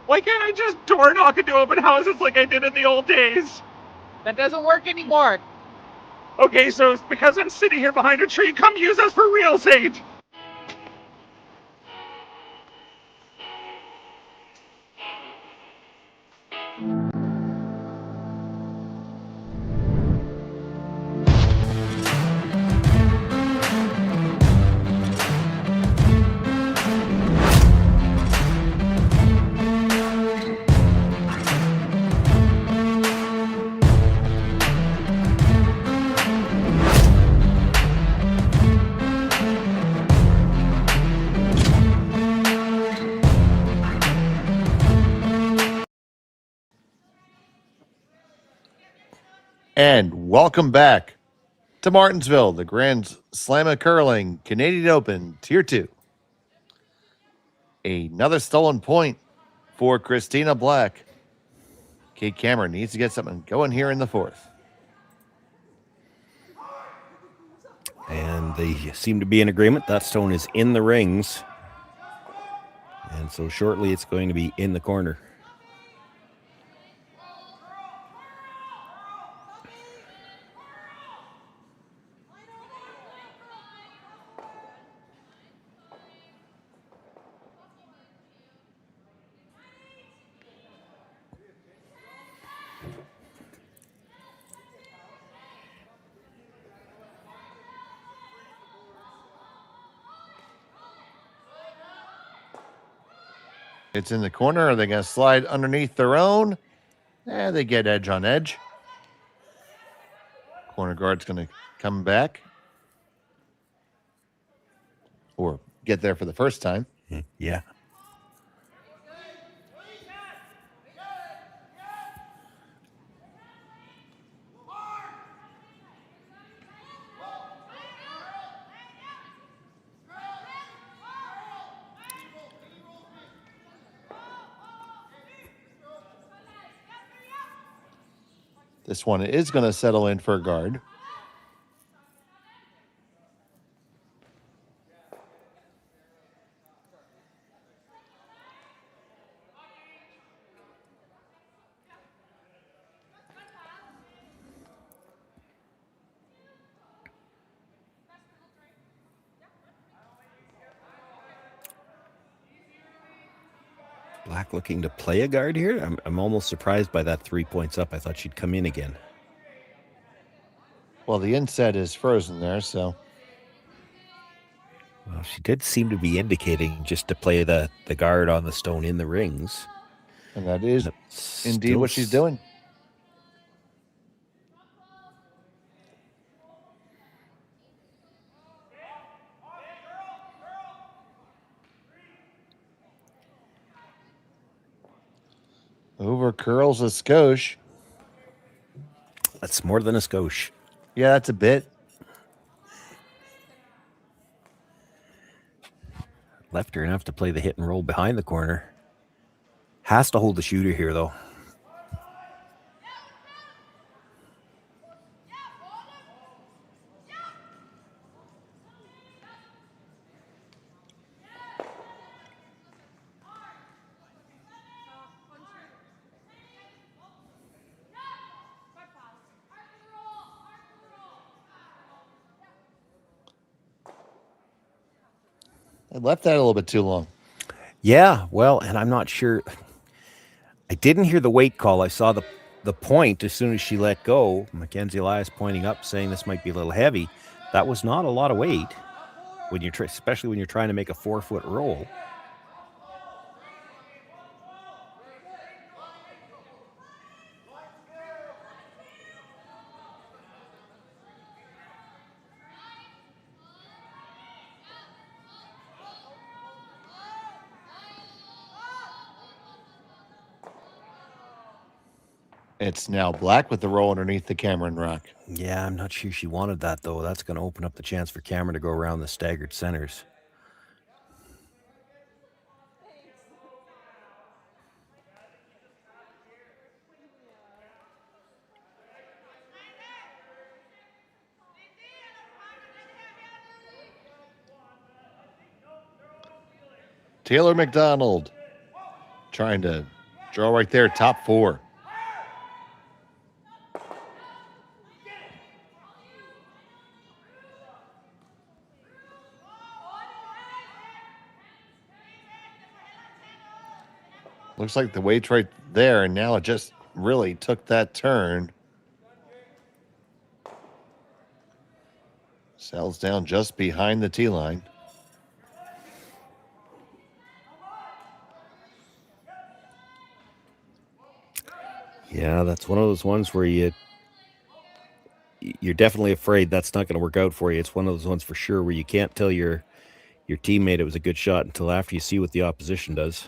Why can't I just door knock into open houses like I did in the old days? That doesn't work anymore. Okay, so it's because I'm sitting here behind a tree. Come use us for real estate. And welcome back to Martensville, the Grand Slam of Curling Canadian Open Tier 2. Another stolen point for Christina Black. Kate Cameron needs to get something going here in the 4th. And they seem to be in agreement. That stone is in the rings. And so shortly it's going to be in the corner. It's in the corner. Are they going to slide underneath their own? They get edge on edge. Corner guard's going to come back. Or get there for the first time. Yeah. This one is going to settle in for a guard. Black looking to play a guard here. I'm almost surprised by that 3 points up. I thought she'd come in again. Well, the inset is frozen there, so. Well, she did seem to be indicating just to play the guard on the stone in the rings. And that is indeed what she's doing. Over curls a skosh. That's more than a skosh. Yeah, that's a bit. Left her enough to play the hit and roll behind the corner. Has to hold the shooter here, though. I left that a little bit too long. Yeah, well, and I'm not sure. I didn't hear the weight call. I saw the point as soon as she let go. Mackenzie Elias pointing up, saying this might be a little heavy. That was not a lot of weight when you're especially when you're trying to make a 4-foot roll. It's now black with the roll underneath the Cameron rock. Yeah, I'm not sure she wanted that, though. That's going to open up the chance for Cameron to go around the staggered centers. Taylor McDonald trying to draw right there, top 4. Looks like the weight's right there, and now it just really took that turn. Sails down just behind the tee line. Yeah, that's one of those ones where you're definitely afraid that's not going to work out for you. It's one of those ones for sure where you can't tell your teammate it was a good shot until after you see what the opposition does.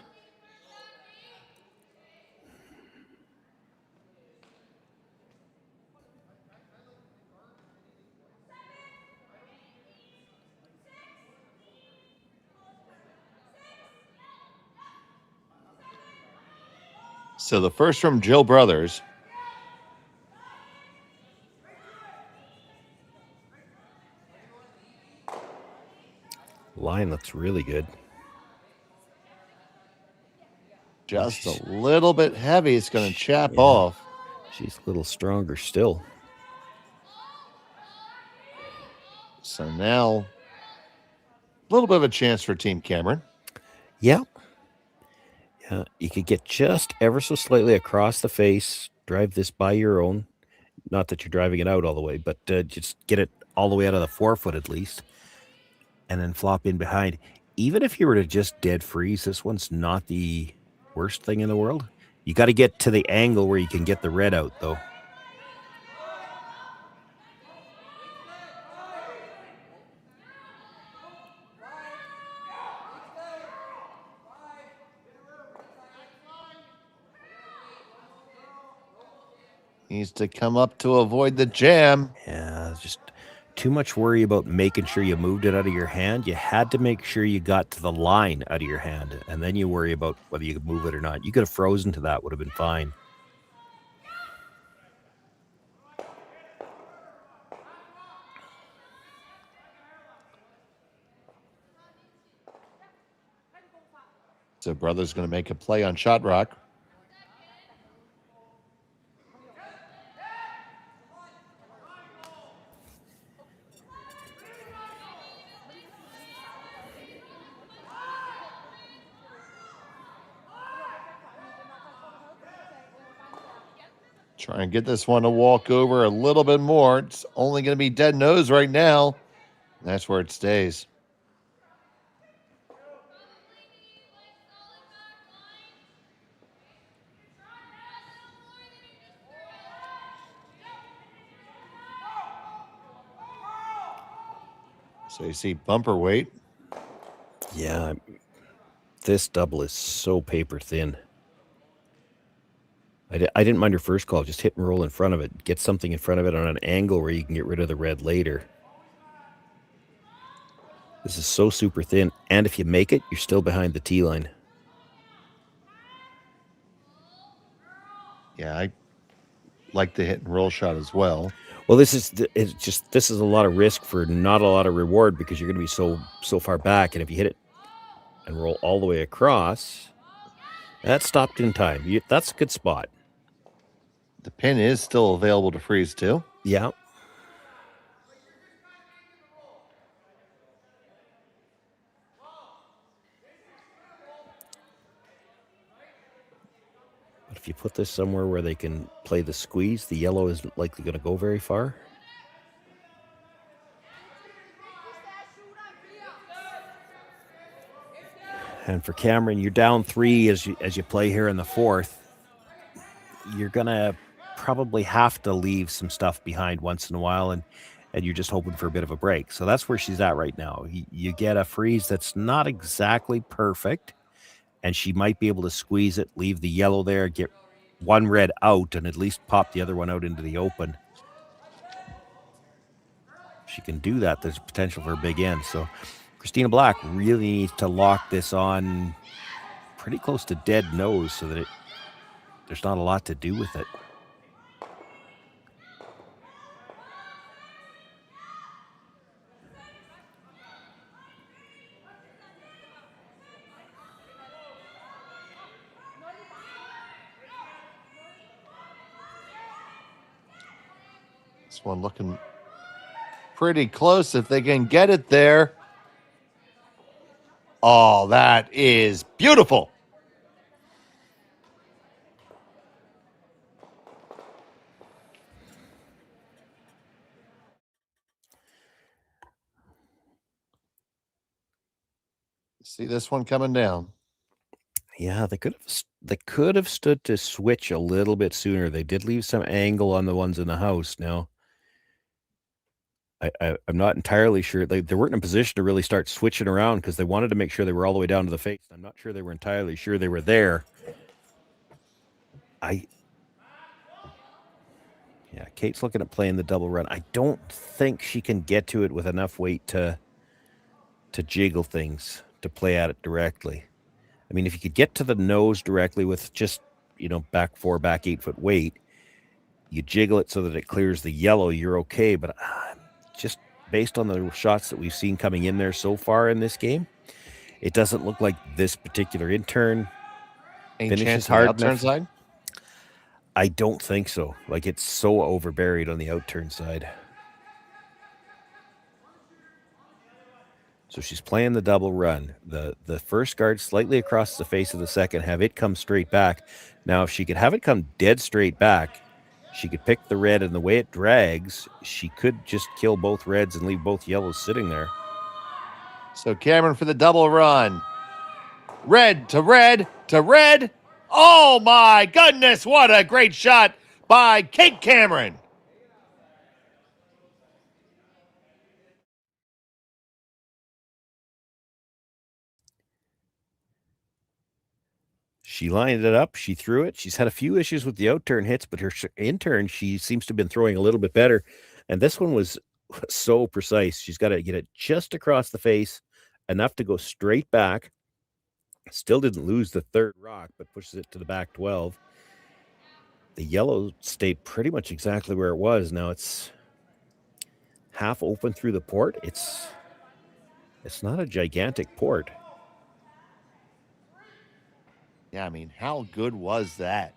So the first from Jill Brothers. Line looks really good. Just a little bit heavy. It's going to chap off. She's a little stronger still. So now a little bit of a chance for Team Cameron. Yeah. Yeah, you could get just ever so slightly across the face, drive this by your own. Not that you're driving it out all the way, but just get it all the way out of the 4-foot at least, and then flop in behind. Even if you were to just dead freeze, this one's not the worst thing in the world. You got to get to the angle where you can get the red out, though. Needs to come up to avoid the jam. Yeah, just too much worry about making sure you moved it out of your hand. You had to make sure you got to the line out of your hand, and then you worry about whether you could move it or not. You could have frozen to that, would have been fine. So Brother's going to make a play on shot rock. Try and get this one to walk over a little bit more. It's only going to be dead nose right now. That's where it stays. So you see bumper weight. Yeah, this double is so paper thin. I didn't mind her first call. Just hit and roll in front of it. Get something in front of it on an angle where you can get rid of the red later. This is so super thin. And if you make it, you're still behind the tee line. Yeah, I like the hit and roll shot as well. Well, this is a lot of risk for not a lot of reward because you're going to be so far back. And if you hit it and roll all the way across, that stopped in time. That's a good spot. The pin is still available to freeze too. Yeah. But if you put this somewhere where they can play the squeeze, the yellow isn't likely going to go very far. And for Cameron, you're down 3 as you play here in the 4th. You're going to probably have to leave some stuff behind once in a while, and you're just hoping for a bit of a break. So that's where she's at right now. You get a freeze that's not exactly perfect, and she might be able to squeeze it, leave the yellow there, get one red out, and at least pop the other one out into the open. If she can do that, there's potential for a big end. So Christina Black really needs to lock this on pretty close to dead nose so that there's not a lot to do with it. This one looking pretty close if they can get it there. Oh, that is beautiful. See this one coming down. Yeah, they could have stood to switch a little bit sooner. They did leave some angle on the ones in the house. Now, I'm not entirely sure. They weren't in a position to really start switching around because they wanted to make sure they were all the way down to the face. I'm not sure they were entirely sure they were there. Yeah, Kate's looking at playing the double run. I don't think she can get to it with enough weight to jiggle things, to play at it directly. I mean, if you could get to the nose directly with just, back 4, back 8 foot weight, you jiggle it so that it clears the yellow, you're okay. But just based on the shots that we've seen coming in there so far in this game, it doesn't look like this particular in-turn finishes hard outturn enough. side? I don't think so. Like, it's so overburied on the outturn side. So she's playing the double run. The first guard slightly across the face of the second, have it come straight back. Now, if she could have it come dead straight back, she could pick the red, and the way it drags, she could just kill both reds and leave both yellows sitting there. So Cameron for the double run. Red to red to red. Oh my goodness, what a great shot by Kate Cameron. She lined it up. She threw it. She's had a few issues with the outturn hits, but her in-turn, she seems to have been throwing a little bit better. And this one was so precise. She's got to get it just across the face, enough to go straight back. Still didn't lose the third rock, but pushes it to the back 12. The yellow stayed pretty much exactly where it was. Now it's half open through the port. It's not a gigantic port. Yeah, I mean, how good was that?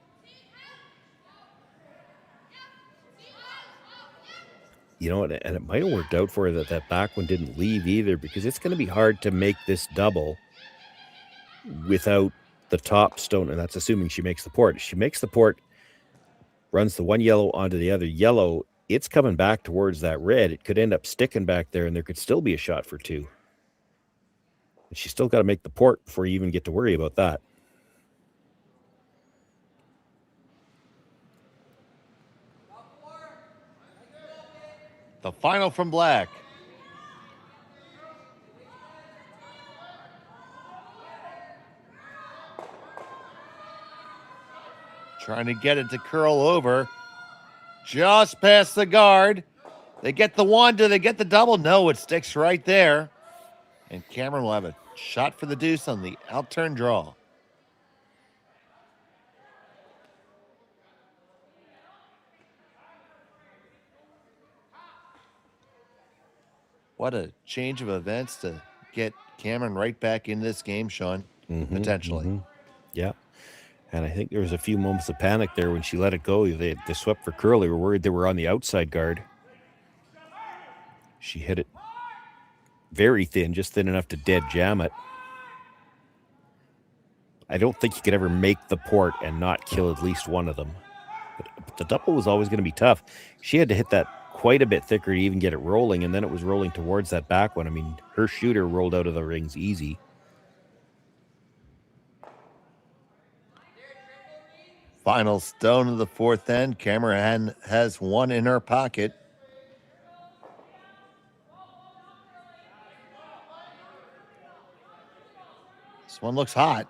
And it might have worked out for her that back one didn't leave either, because it's going to be hard to make this double without the top stone, and that's assuming she makes the port. If she makes the port, runs the one yellow onto the other yellow, it's coming back towards that red. It could end up sticking back there, and there could still be a shot for 2. And she's still got to make the port before you even get to worry about that. The final from Black. Trying to get it to curl over. Just past the guard. They get the one. Do they get the double? No, it sticks right there. And Cameron will have a shot for the deuce on the outturn draw. What a change of events to get Cameron right back in this game, Sean, potentially. Yeah. And I think there was a few moments of panic there when she let it go. They swept for curl. They were worried they were on the outside guard. She hit it very thin, just thin enough to dead jam it. I don't think you could ever make the port and not kill at least one of them. But the double was always going to be tough. She had to hit that quite a bit thicker to even get it rolling, and then it was rolling towards that back one. I mean, her shooter rolled out of the rings easy. Final stone of the fourth end. Cameron has one in her pocket. This one looks hot.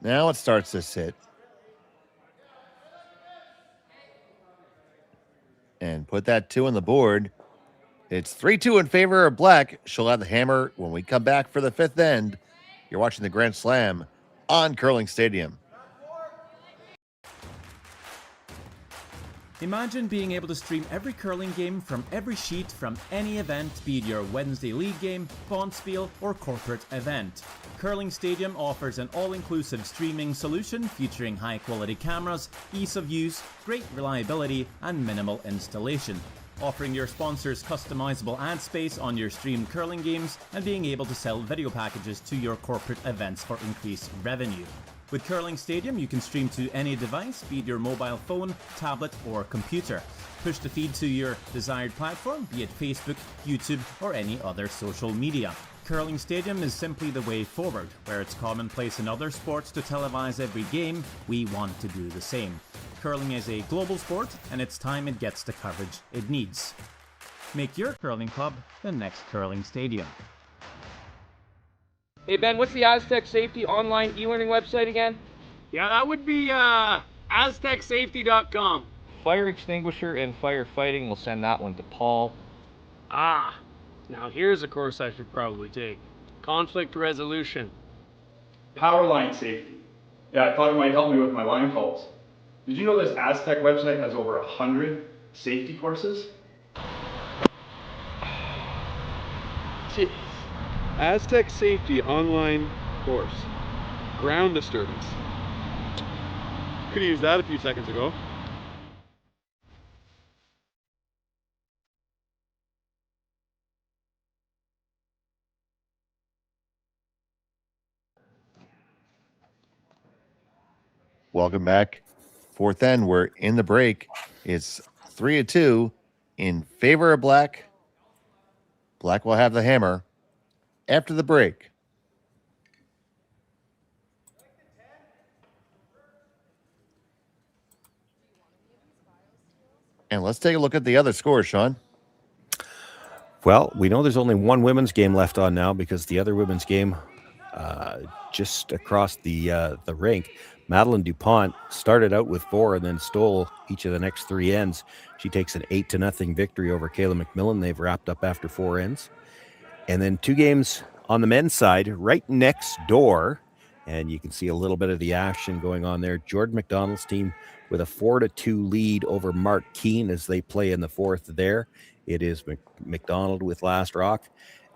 Now it starts to sit. And put that 2 on the board. It's 3-2 in favor of black. She'll have the hammer when we come back for the fifth end. You're watching the Grand Slam on Curling Stadium. Imagine being able to stream every curling game from every sheet from any event, be it your Wednesday league game, bonspiel, or corporate event. Curling Stadium offers an all-inclusive streaming solution featuring high-quality cameras, ease of use, great reliability, and minimal installation. Offering your sponsors customizable ad space on your streamed curling games and being able to sell video packages to your corporate events for increased revenue. With Curling Stadium, you can stream to any device, be it your mobile phone, tablet, or computer. Push the feed to your desired platform, be it Facebook, YouTube, or any other social media. Curling Stadium is simply the way forward. Where it's commonplace in other sports to televise every game, we want to do the same. Curling is a global sport, and it's time it gets the coverage it needs. Make your curling club the next Curling Stadium. Hey Ben, what's the Aztec Safety online e-learning website again? Yeah, that would be aztecsafety.com. Fire extinguisher and firefighting, we'll send that one to Paul. Ah, now here's a course I should probably take. Conflict resolution. Power line safety. Yeah, I thought it might help me with my line calls. Did you know this Aztec website has over 100 safety courses? Jeez. Aztec Safety online course. Ground disturbance. Could have used that a few seconds ago. Welcome back. Fourth end, we're in the break. It's 3-2 in favor of black. Black will have the hammer after the break. And let's take a look at the other scores, Sean. Well, we know there's only one women's game left on now because the other women's game just across the rink, Madeline DuPont started out with 4 and then stole each of the next 3 ends. She takes an 8-0 victory over Kayla McMillan. They've wrapped up after 4 ends. And then 2 games on the men's side right next door. And you can see a little bit of the action going on there. Jordan McDonald's team with a 4-2 lead over Mark Keene as they play in the fourth there. It is McDonald with Last Rock.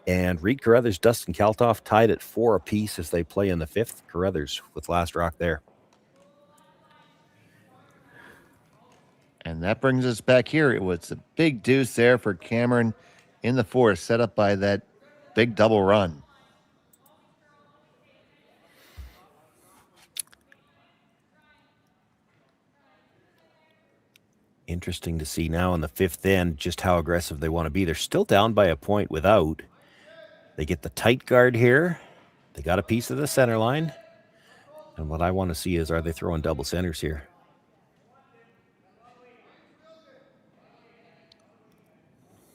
And Reed Carruthers, Dustin Kaltoff tied at 4 apiece as they play in the fifth. Carruthers with Last Rock there. And that brings us back here. It was a big deuce there for Cameron in the fourth, set up by that big double run. Interesting to see now in the fifth end just how aggressive they want to be. They're still down by a point without. They get the tight guard here. They got a piece of the center line. And what I want to see is, are they throwing double centers here?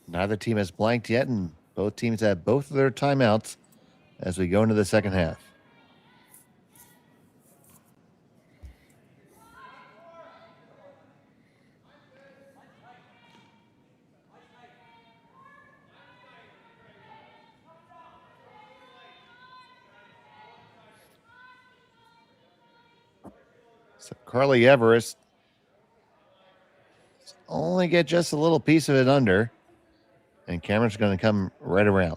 Neither team has blanked yet, and both teams have both of their timeouts as we go into the second half. So Carly Everest only get just a little piece of it under, and Cameron's going to come right around.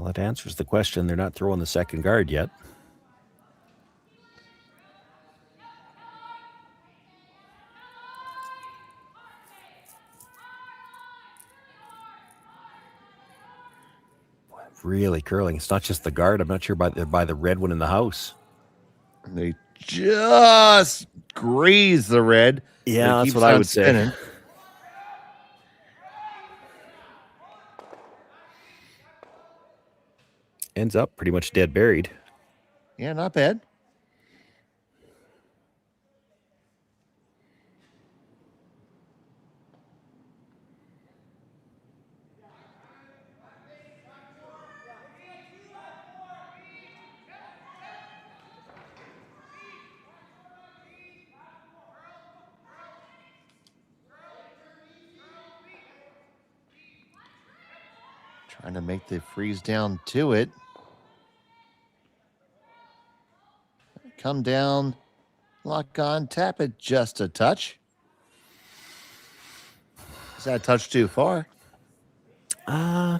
Well, that answers the question. They're not throwing the second guard yet. Really curling. It's not just the guard. I'm not sure by the red one in the house. They just graze the red. Yeah, that's what I would say. Ends up pretty much dead buried. Yeah, not bad. Trying to make the freeze down to it. Come down, lock on, tap it just a touch. Is that a touch too far? No,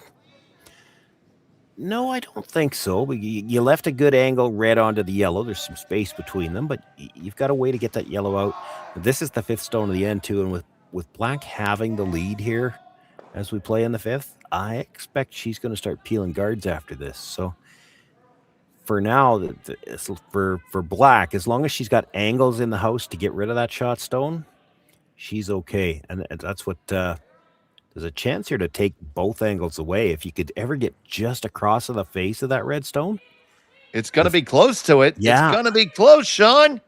I don't think so. You left a good angle red onto the yellow. There's some space between them, but you've got a way to get that yellow out. This is the fifth stone of the end too, and with black having the lead here as we play in the fifth, I expect she's going to start peeling guards after this. So for now, for black, as long as she's got angles in the house to get rid of that shot stone, she's okay. And that's what there's a chance here to take both angles away. If you could ever get just across of the face of that red stone, it's going to be close to it. Yeah. It's going to be close, Sean.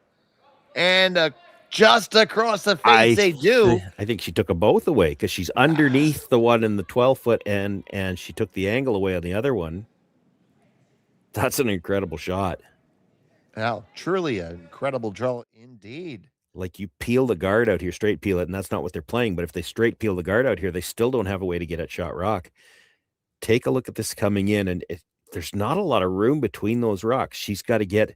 And just across the face, they do. I think she took them both away because she's underneath the one in the 12-foot, and she took the angle away on the other one. That's an incredible shot. Wow, truly an incredible draw indeed. Like, you peel the guard out here, straight peel it, and that's not what they're playing. But if they straight peel the guard out here, they still don't have a way to get at shot rock. Take a look at this coming in, and there's not a lot of room between those rocks. She's got to get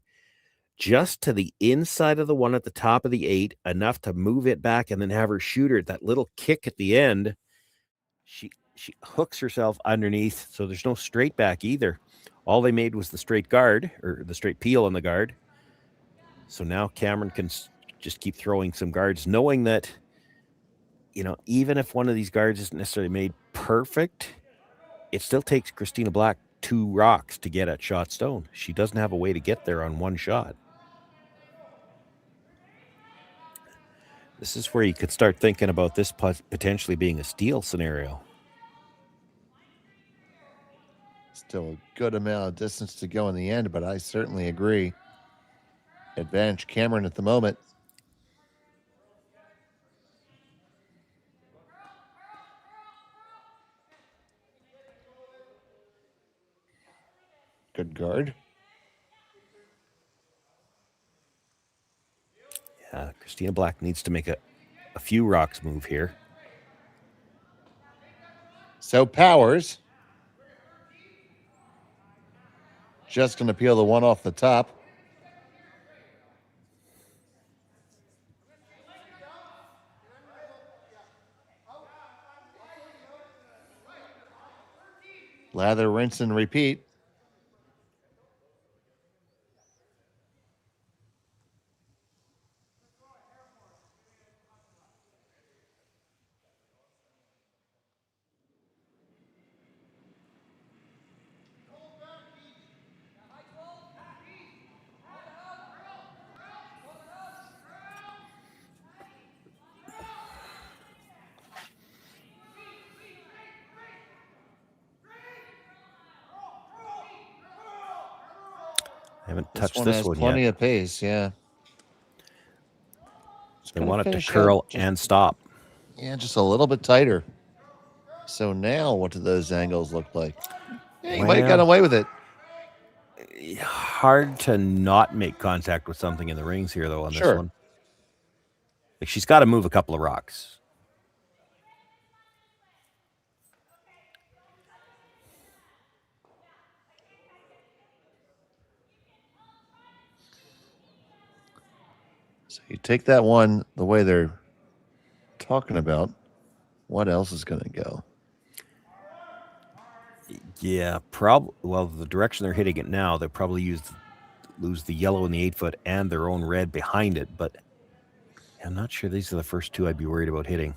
just to the inside of the one at the top of the 8, enough to move it back and then have her shooter. That little kick at the end, she hooks herself underneath, so there's no straight back either. All they made was the straight guard, or the straight peel on the guard. So now Cameron can just keep throwing some guards, knowing that, even if one of these guards isn't necessarily made perfect, it still takes Christina Black 2 rocks to get at shot stone. She doesn't have a way to get there on one shot. This is where you could start thinking about this potentially being a steal scenario. Still a good amount of distance to go in the end, but I certainly agree. Advantage Cameron at the moment. Good guard. Yeah, Christina Black needs to make a few rocks move here. So Powers just going to peel the one off the top. Lather, rinse, and repeat. I haven't touched this one yet. Plenty of pace, yeah. They want it to curl and stop. Yeah, just a little bit tighter. So now what do those angles look like? Yeah, you might have got away with it. Hard to not make contact with something in the rings here, though, on this Sure. one. Like, she's got to move a couple of rocks. So you take that one the way they're talking about. What else is going to go? Yeah, well, the direction they're hitting it now, they'll probably lose the yellow in the 8-foot and their own red behind it, but I'm not sure these are the first two I'd be worried about hitting.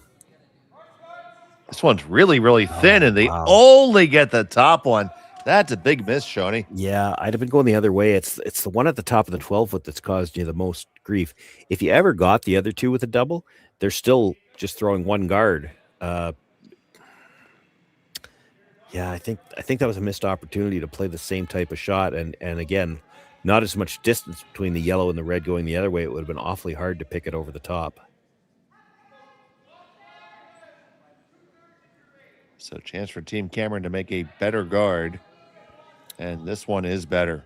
This one's really, really thin, and they wow. only get the top one. That's a big miss, Shoney. Yeah, I'd have been going the other way. It's the one at the top of the 12-foot that's caused you the most grief. If you ever got the other two with a double, they're still just throwing one guard. Yeah, I think that was a missed opportunity to play the same type of shot, and again, not as much distance between the yellow and the red going the other way. It would have been awfully hard to pick it over the top. So chance for Team Cameron to make a better guard, and this one is better.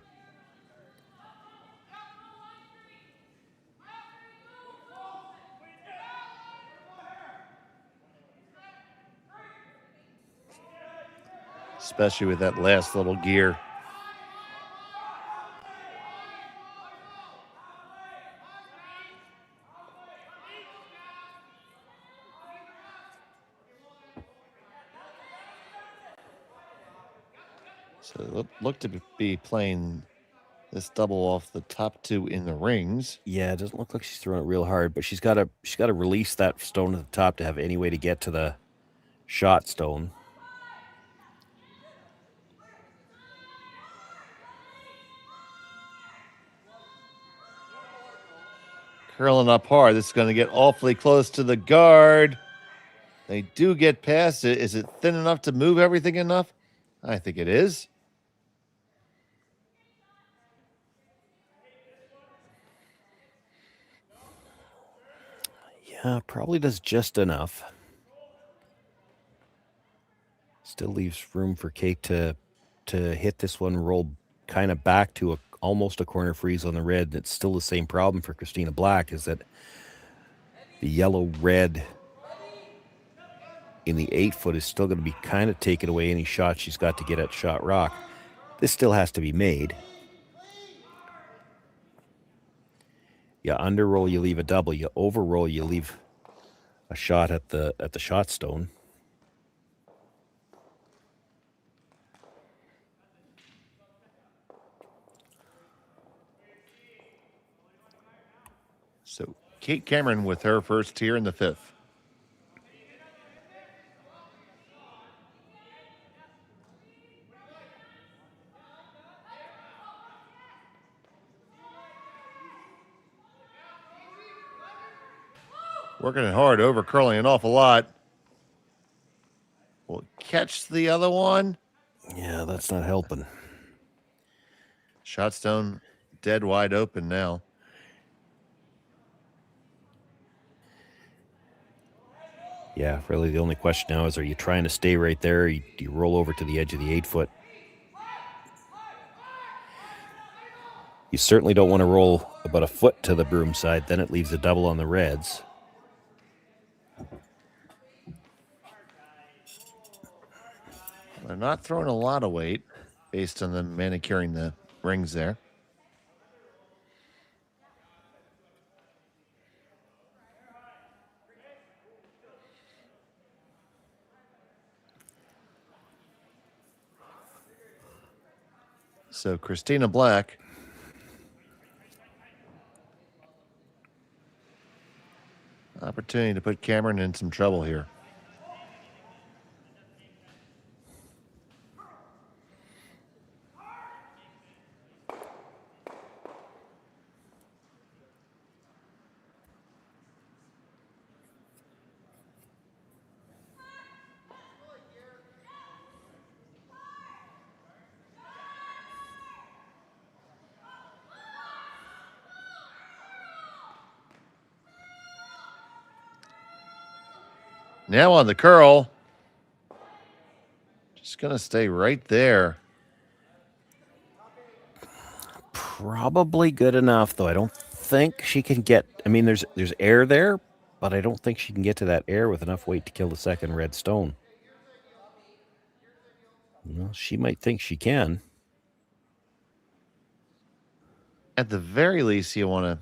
Especially with that last little gear. So look to be playing this double off the top two in the rings. Yeah, it doesn't look like she's throwing it real hard, but she's got to release that stone at the top to have any way to get to the shot stone. Curling up hard. This is going to get awfully close to the guard. They do get past it. Is it thin enough to move everything enough? I think it is. Yeah, probably does just enough. Still leaves room for Kate to hit this one, roll kind of back to almost a corner freeze on the red. It's still the same problem for Christina Black, is that the yellow-red in the 8-foot is still going to be kind of taking away any shot she's got to get at shot rock. This still has to be made. You under roll, you leave a double. You over roll, you leave a shot at the shot stone. So Kate Cameron with her first here in the 5th. Working it hard, over curling an awful lot. Will catch the other one. Yeah, that's not helping. Shot stone dead wide open now. Yeah, really the only question now is, are you trying to stay right there? Or do you roll over to the edge of the 8-foot? You certainly don't want to roll about a foot to the broom side. Then it leaves a double on the reds. They're not throwing a lot of weight based on them manicuring the rings there. So Christina Black opportunity to put Cameron in some trouble here. Now on the curl. Just going to stay right there. Probably good enough, though. I don't think she can get... I mean, there's air there, but I don't think she can get to that air with enough weight to kill the second red stone. Well, she might think she can. At the very least, you want to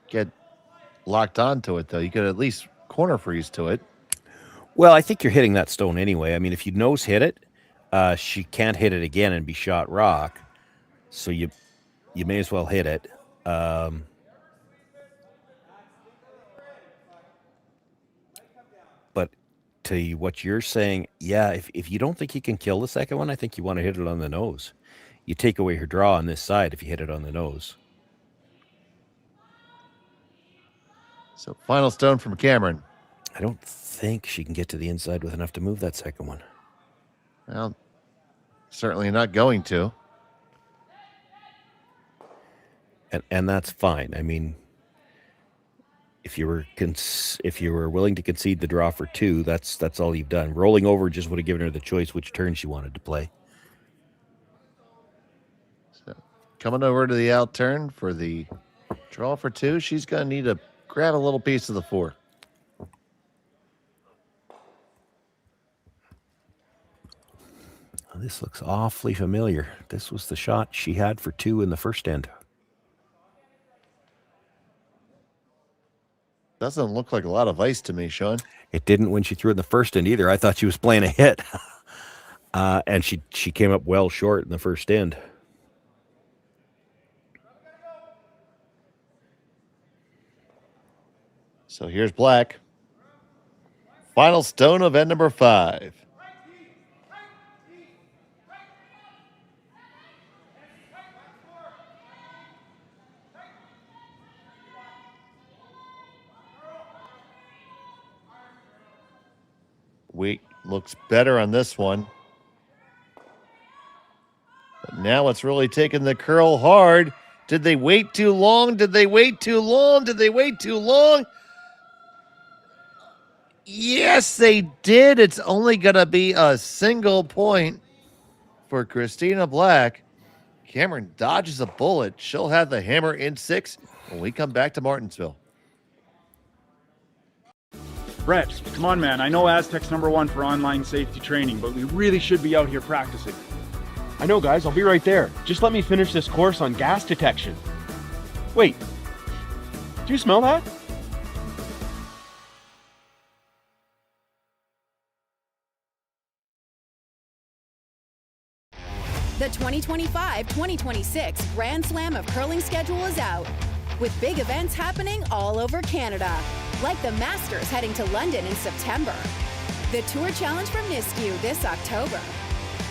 get locked onto it, though. You could at least corner freeze to it. Well, I think you're hitting that stone anyway. I mean, if you nose hit it, she can't hit it again and be shot rock. So you may as well hit it. But to what you're saying, yeah, if you don't think you can kill the second one, I think you want to hit it on the nose. You take away her draw on this side if you hit it on the nose. So final stone from Cameron. I don't think she can get to the inside with enough to move that second one. Well, certainly not going to. And that's fine. I mean, if you were willing to concede the draw for 2, that's all you've done. Rolling over just would have given her the choice which turn she wanted to play. So coming over to the out turn for the draw for 2, she's going to need to grab a little piece of the 4. This looks awfully familiar. This was the shot she had for 2 in the first end. Doesn't look like a lot of ice to me, Sean. It didn't when she threw it in the first end either. I thought she was playing a hit. And she came up well short in the first end. So here's Black. Final stone of end number 5. Weight looks better on this one. But now it's really taking the curl hard. Did they wait too long? Did they wait too long? Did they wait too long? Yes, they did. It's only going to be a single point for Christina Black. Cameron dodges a bullet. She'll have the hammer in 6 when we come back to Martensville. Brett, come on, man. I know Aztec's #1 for online safety training, but we really should be out here practicing. I know, guys. I'll be right there. Just let me finish this course on gas detection. Wait. Do you smell that? The 2025-2026 Grand Slam of Curling schedule is out, with big events happening all over Canada, like the Masters heading to London in September, the Tour Challenge from Nisku this October,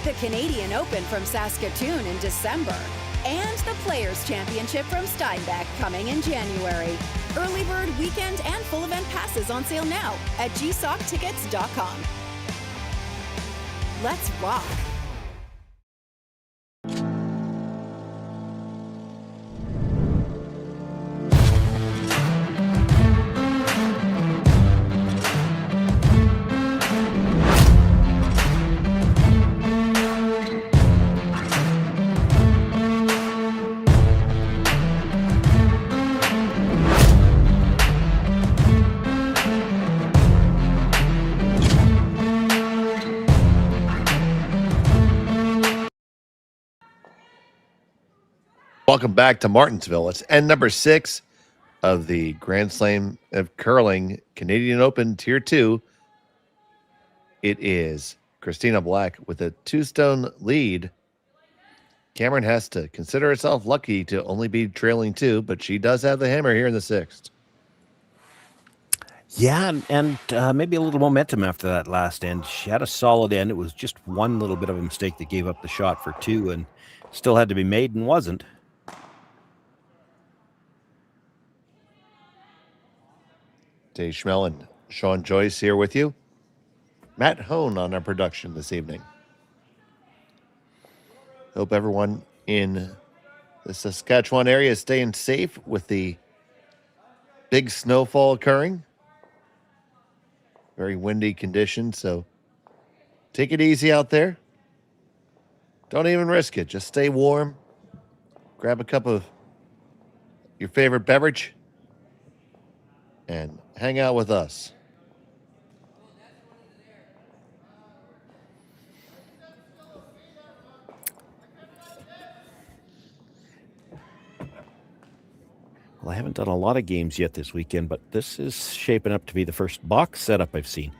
the Canadian Open from Saskatchewan in December, and the Players' Championship from Steinbeck coming in January. Early bird weekend and full event passes on sale now at gsoctickets.com. Let's rock! Welcome back to Martensville. It's end number 6 of the Grand Slam of Curling Canadian Open Tier 2. It is Christina Black with a 2-stone lead. Cameron has to consider herself lucky to only be trailing 2, but she does have the hammer here in the 6th. Yeah, and maybe a little momentum after that last end. She had a solid end. It was just one little bit of a mistake that gave up the shot for 2 and still had to be made and wasn't. Dave Schmel and Sean Joyce here with you. Matt Hone on our production this evening. Hope everyone in the Saskatchewan area is staying safe with the big snowfall occurring. Very windy conditions, so take it easy out there. Don't even risk it. Just stay warm. Grab a cup of your favorite beverage and hang out with us. Well, I haven't done a lot of games yet this weekend, but this is shaping up to be the first box setup I've seen.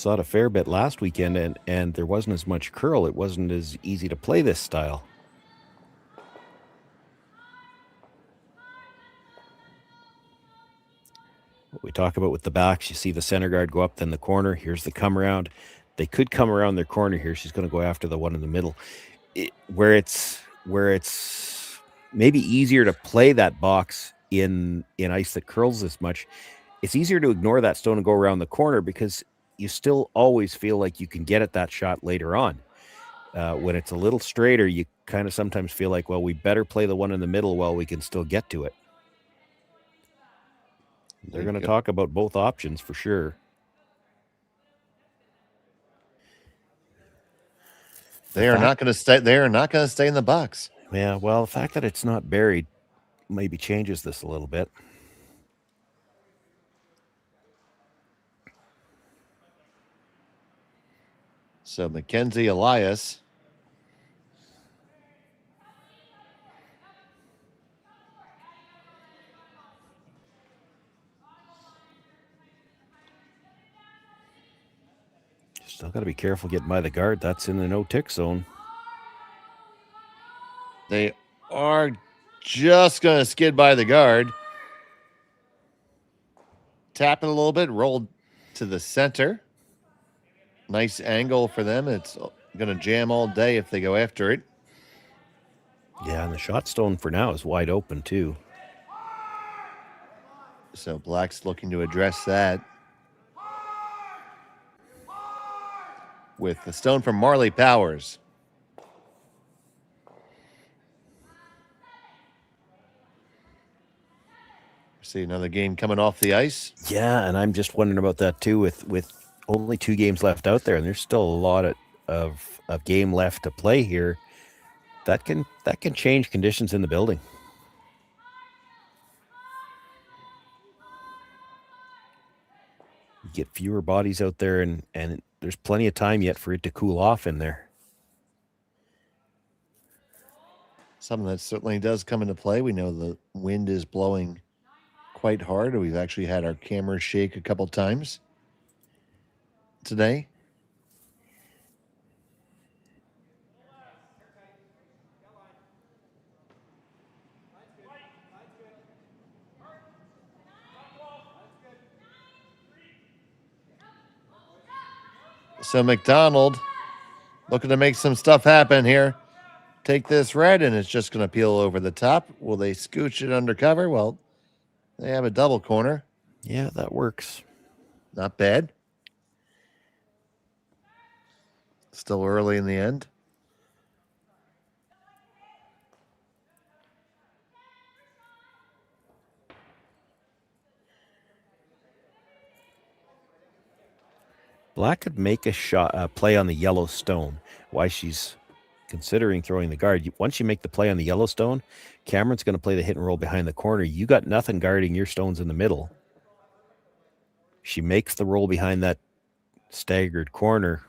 saw it a fair bit last weekend, and there wasn't as much curl. It wasn't as easy to play this style. What we talk about with the backs, you see the center guard go up, then the corner. Here's the come around. They could come around their corner here. She's going to go after the one in the middle. Where it's maybe easier to play that box in ice that curls this much, it's easier to ignore that stone and go around the corner because you still always feel like you can get at that shot later on. When it's a little straighter, you kind of sometimes feel like, well, we better play the one in the middle while we can still get to it. They're going to talk about both options for sure. They are not going to stay. They are not going to stay in the box. Yeah, well, the fact that it's not buried maybe changes this a little bit. So Mackenzie Elias. Still got to be careful getting by the guard. That's in the no-tick zone. They are just going to skid by the guard. Tap it a little bit, roll to the center. Nice angle for them. It's going to jam all day if they go after it. Yeah, and the shot stone for now is wide open too. So Black's looking to address that with the stone from Marley Powers. See another game coming off the ice. Yeah, and I'm just wondering about that too with only 2 games left out there, and there's still a lot of game left to play here. That can change conditions in the building. You get fewer bodies out there, and there's plenty of time yet for it to cool off in there. Something that certainly does come into play. We know the wind is blowing quite hard. We've actually had our cameras shake a couple times today. So McDonald looking to make some stuff happen here. Take this red, and it's just going to peel over the top. Will they scooch it under cover? Well, they have a double corner. Yeah, that works. Not bad. Still early in the end. Black could make a shot, play on the yellow stone. Why she's considering throwing the guard. Once you make the play on the yellow stone, Cameron's going to play the hit and roll behind the corner. You got nothing guarding your stones in the middle. She makes the roll behind that staggered corner.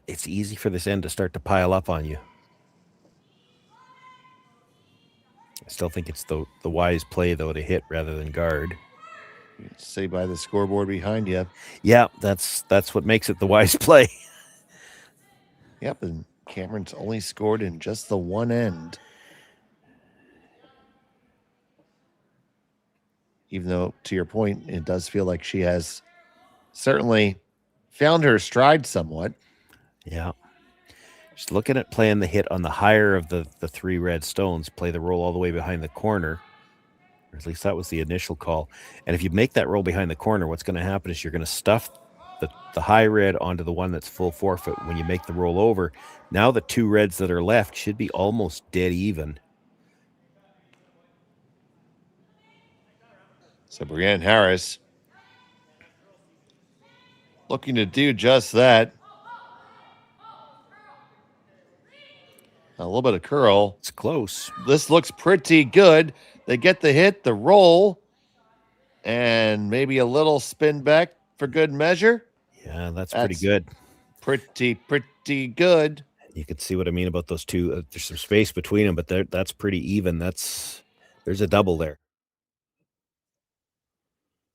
It's easy for this end to start to pile up on you. I still think it's the wise play, though, to hit rather than guard. Say by the scoreboard behind you. Yeah, that's what makes it the wise play. Yep, and Cameron's only scored in just the one end. Even though, to your point, it does feel like she has certainly found her stride somewhat. Yeah. Just looking at playing the hit on the higher of the 3 red stones, play the roll all the way behind the corner. Or at least that was the initial call. And if you make that roll behind the corner, what's going to happen is you're going to stuff the high red onto the one that's full forfeit when you make the roll over. Now the 2 reds that are left should be almost dead even. So Brienne Harris looking to do just that. A little bit of curl. It's close. This looks pretty good. They get the hit, the roll, and maybe a little spin back for good measure. Yeah, that's pretty good. Pretty good. You can see what I mean about those 2. There's some space between them, but that's pretty even. There's a double there.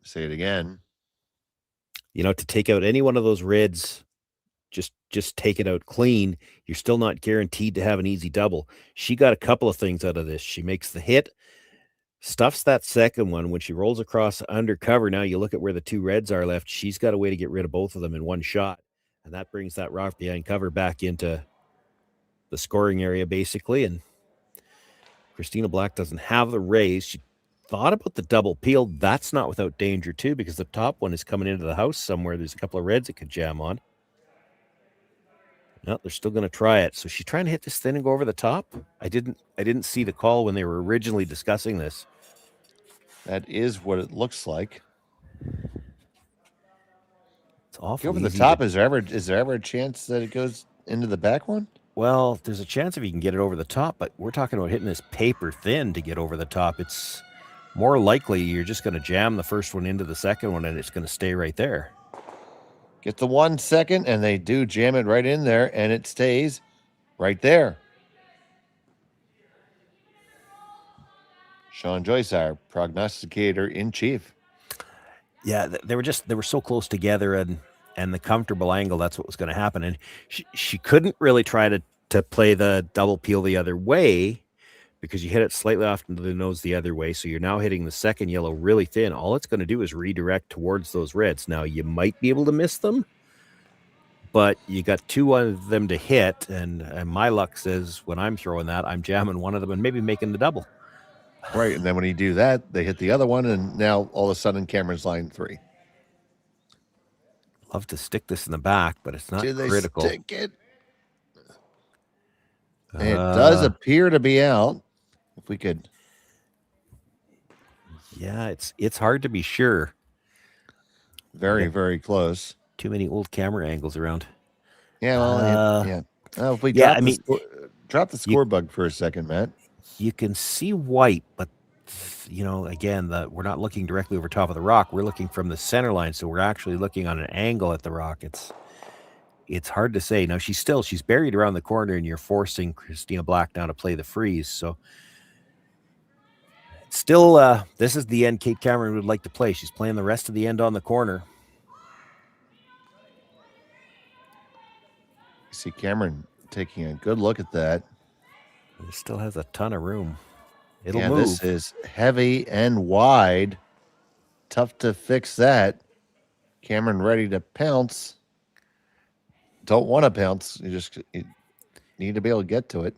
Say it again. You know, to take out any one of those reds, just take it out clean. You're still not guaranteed to have an easy double. She got a couple of things out of this. She makes the hit, stuffs that second one. When she rolls across undercover, now you look at where the two reds are left. She's got a way to get rid of both of them in one shot. And that brings that rock behind cover back into the scoring area, basically. And Christina Black doesn't have the raise. She thought about the double peel. That's not without danger, too, because the top one is coming into the house somewhere. There's a couple of reds it could jam on. No, they're still going to try it. So she's trying to hit this thin and go over the top. I didn't see the call when they were originally discussing this. That is what it looks like. It's awful. Over the top, is there ever a chance that it goes into the back one? Well, there's a chance if you can get it over the top, but we're talking about hitting this paper thin to get over the top. It's more likely you're just going to jam the first one into the second one and it's going to stay right there. Get the 1 second, and they do jam it right in there, and it stays right there. Sean Joyce, our prognosticator in chief. Yeah, they were so close together, and the comfortable angle, that's what was going to happen. And she couldn't really try to play the double peel the other way because you hit it slightly off into the nose the other way. So you're now hitting the second yellow really thin. All it's going to do is redirect towards those reds. Now, you might be able to miss them, but you got two of them to hit. And my luck says when I'm throwing that, I'm jamming one of them and maybe making the double. Right. And then when you do that, they hit the other one. And now all of a sudden Cameron's line 3. Love to stick this in the back, but it's not critical. Stick it? It does appear to be out. If we could. Yeah, it's hard to be sure. Very, very close. Too many old camera angles around. Yeah, well, yeah. If we drop the score bug for a second, Matt. You can see white, but again, we're not looking directly over top of the rock. We're looking from the center line, so we're actually looking on an angle at the rock. It's hard to say. Now she's buried around the corner, and you're forcing Christina Black now to play the freeze. So still, this is the end Kate Cameron would like to play. She's playing the rest of the end on the corner. See Cameron taking a good look at that. It still has a ton of room. It'll move. This is heavy and wide. Tough to fix that. Cameron ready to pounce. Don't want to pounce. You need to be able to get to it.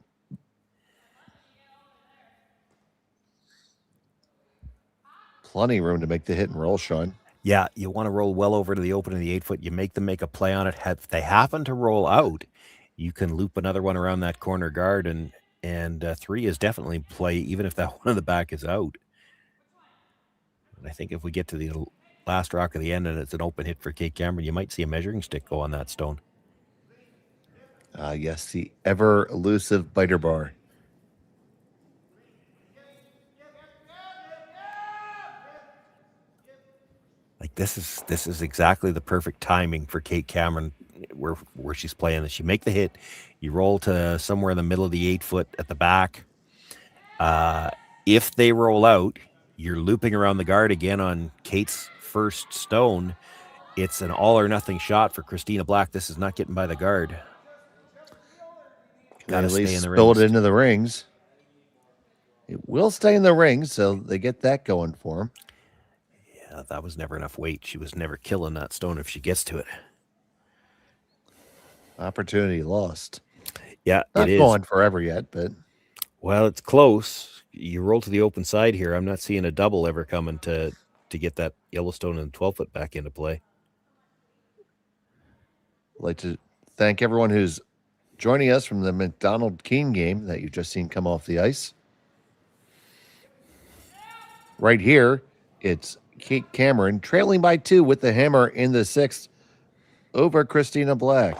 Plenty of room to make the hit and roll, Sean. Yeah, you want to roll well over to the open of the 8 foot. You make them make a play on it. If they happen to roll out, you can loop another one around that corner guard, and 3 is definitely play, even if that one in the back is out. And I think if we get to the last rock of the end and it's an open hit for Kate Cameron, you might see a measuring stick go on that stone. Yes, the ever elusive biter bar. Like this is exactly the perfect timing for Kate Cameron where she's playing this. You make the hit, you roll to somewhere in the middle of the 8 foot at the back. If they roll out, you're looping around the guard again on Kate's first stone. It's an all or nothing shot for Christina Black. This is not getting by the guard. Got to stay in the rings. Spill it into the rings. It will stay in the rings, so they get that going for them. Yeah, that was never enough weight. She was never killing that stone if she gets to it. Opportunity lost. Yeah, not it is. going forever yet, but well, it's close. You roll to the open side here. I'm not seeing a double ever coming to get that Yellowstone and 12 foot back into play. I'd like to thank everyone who's joining us from the McDonald Keene game that you've just seen come off the ice. Right here, it's Kate Cameron trailing by 2 with the hammer in the 6th over Christina Black.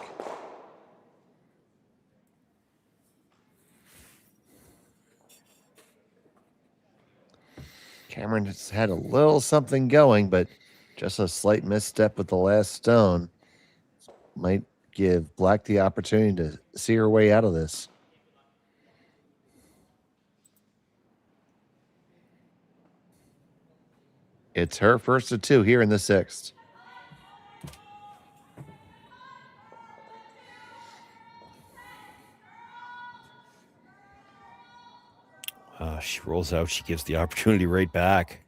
Cameron has had a little something going, but just a slight misstep with the last stone might give Black the opportunity to see her way out of this. It's her first of 2 here in the 6th. rolls out. She gives the opportunity right back.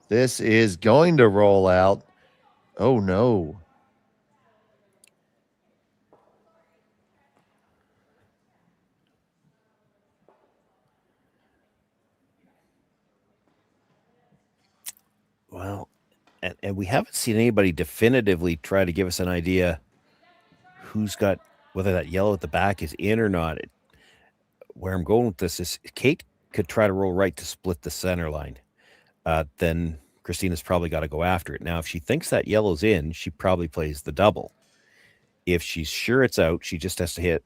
This is going to roll out. Oh, no. Well, and we haven't seen anybody definitively try to give us an idea who's got, whether that yellow at the back is in or not. Where I'm going with this is Kate could try to roll right to split the center line. Then Christina's probably got to go after it. Now, if she thinks that yellow's in, she probably plays the double. If she's sure it's out, she just has to hit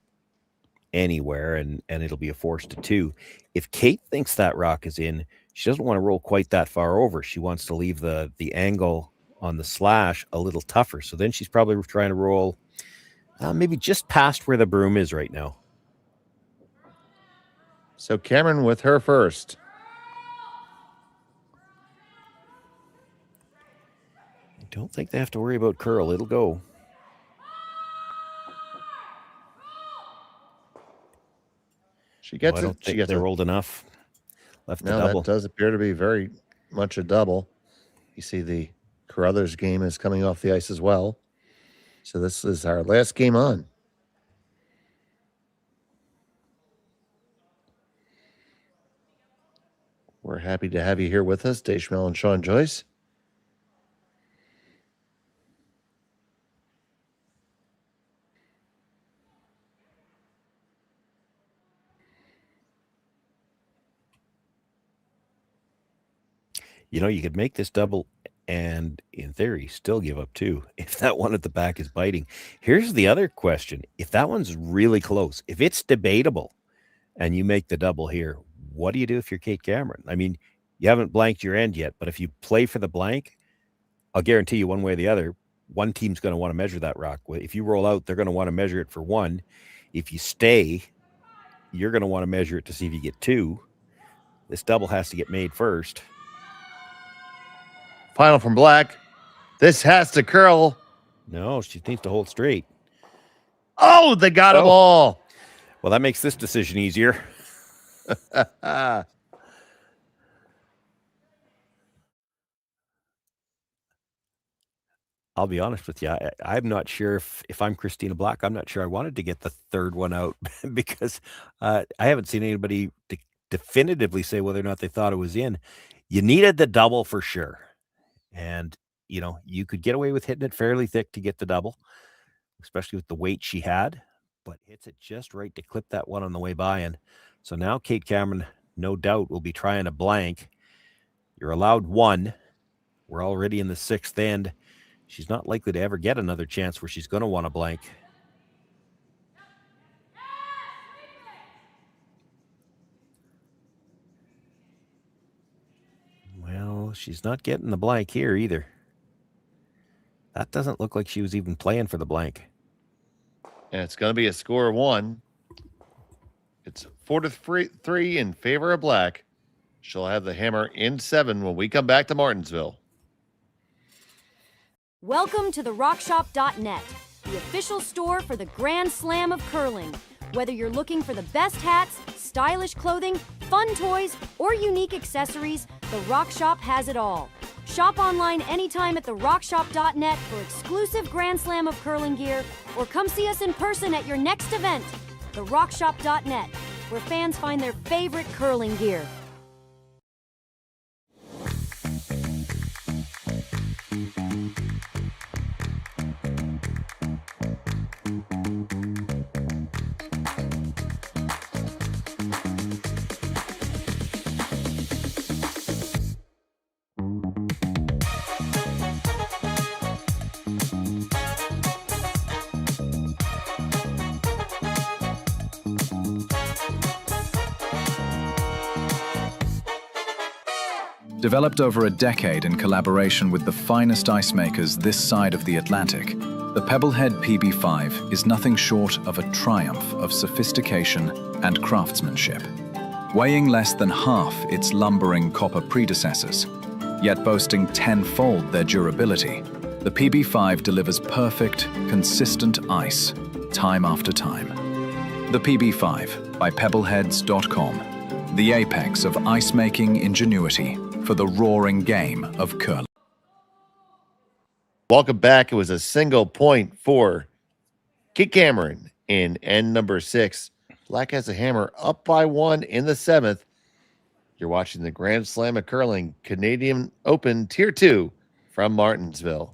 anywhere, and it'll be a force to 2. If Kate thinks that rock is in, she doesn't want to roll quite that far over. She wants to leave the angle on the slash a little tougher. So then she's probably trying to roll maybe just past where the broom is right now. So Cameron with her first. I don't think they have to worry about curl. It'll go. She gets I don't think they rolled enough. Left the double. That does appear to be very much a double. You see the Carruthers game is coming off the ice as well. So this is our last game on. We're happy to have you here with us, Dave Schmel and Sean Joyce. You know, you could make this double and, in theory, still give up 2 if that one at the back is biting. Here's the other question. If that one's really close, if it's debatable and you make the double here, what do you do if you're Kate Cameron? I mean, you haven't blanked your end yet, but if you play for the blank, I'll guarantee you one way or the other, one team's going to want to measure that rock. If you roll out, they're going to want to measure it for 1. If you stay, you're going to want to measure it to see if you get 2. This double has to get made first. Final from Black. This has to curl. No, she needs to hold straight. Oh, they got them all. Well, that makes this decision easier. I'll be honest with you. I'm not sure if I'm Christina Black, I'm not sure I wanted to get the third one out because I haven't seen anybody definitively say whether or not they thought it was in. You needed the double for sure. And, you know, you could get away with hitting it fairly thick to get the double, especially with the weight she had, but hits it just right to clip that one on the way by. And so now Kate Cameron, no doubt, will be trying a blank. You're allowed 1. We're already in the 6th end. She's not likely to ever get another chance where she's going to want a blank. Well, she's not getting the blank here either. That doesn't look like she was even playing for the blank. And it's going to be a score of 1. It's 4-3 in favor of Black. She'll have the hammer in 7 when we come back to Martensville. Welcome to the RockShop.net, the official store for the Grand Slam of curling. Whether you're looking for the best hats, stylish clothing, fun toys, or unique accessories, the Rock Shop has it all. Shop online anytime at therockshop.net for exclusive Grand Slam of curling gear, or come see us in person at your next event. Therockshop.net, where fans find their favorite curling gear. Developed over a decade in collaboration with the finest ice makers this side of the Atlantic, the Pebblehead PB5 is nothing short of a triumph of sophistication and craftsmanship. Weighing less than half its lumbering copper predecessors, yet boasting tenfold their durability, the PB5 delivers perfect, consistent ice, time after time. The PB5 by Pebbleheads.com. the apex of ice-making ingenuity for the roaring game of curling. Welcome back. It was a single point for Kit Cameron in end number 6. Black has a hammer up by 1 in the 7th. You're watching the Grand Slam of Curling Canadian Open Tier 2 from Martensville.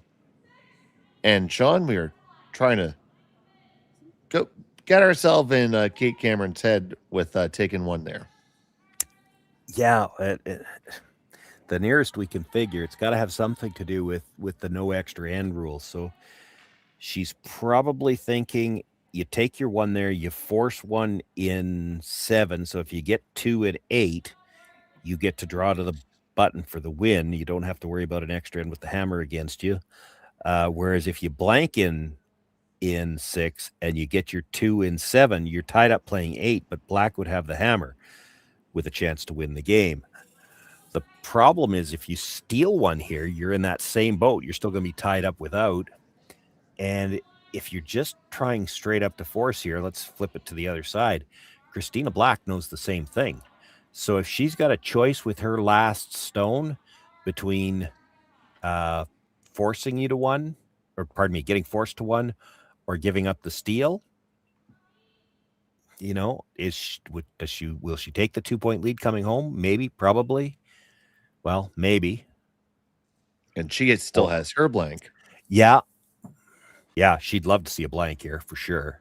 And Sean, we are trying to go get ourselves in Kate Cameron's head with taking one there. Yeah, the nearest we can figure, it's got to have something to do with the no extra end rule. So she's probably thinking you take your one there, you force one in 7. So if you get 2 in 8, you get to draw to the button for the win. You don't have to worry about an extra end with the hammer against you. Whereas if you blank in 6 and you get your 2 in 7, you're tied up playing 8, but Black would have the hammer with a chance to win the game. The problem is if you steal one here, you're in that same boat. You're still going to be tied up without. And if you're just trying straight up to force here, let's flip it to the other side. Christina Black knows the same thing. So if she's got a choice with her last stone between forcing you to one, or pardon me, getting forced to one, or giving up the steal, you know, will she take the 2-point lead coming home? Maybe, probably. Well, maybe. And she still has her blank. Yeah. Yeah, she'd love to see a blank here for sure.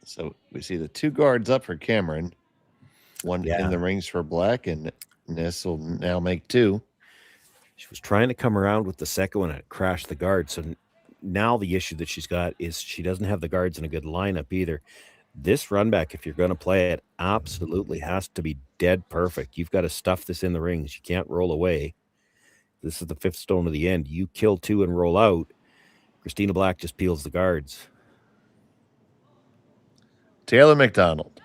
So we see the 2 guards up for Cameron. One in the rings for Black, and Ness will now make 2. She was trying to come around with the second one and it crashed the guard. So now the issue that she's got is she doesn't have the guards in a good lineup either. This run back, if you're going to play it, absolutely has to be dead perfect. You've got to stuff this in the rings. You can't roll away. This is the 5th stone of the end. You kill 2 and roll out. Christina Black just peels the guards. Taylor McDonald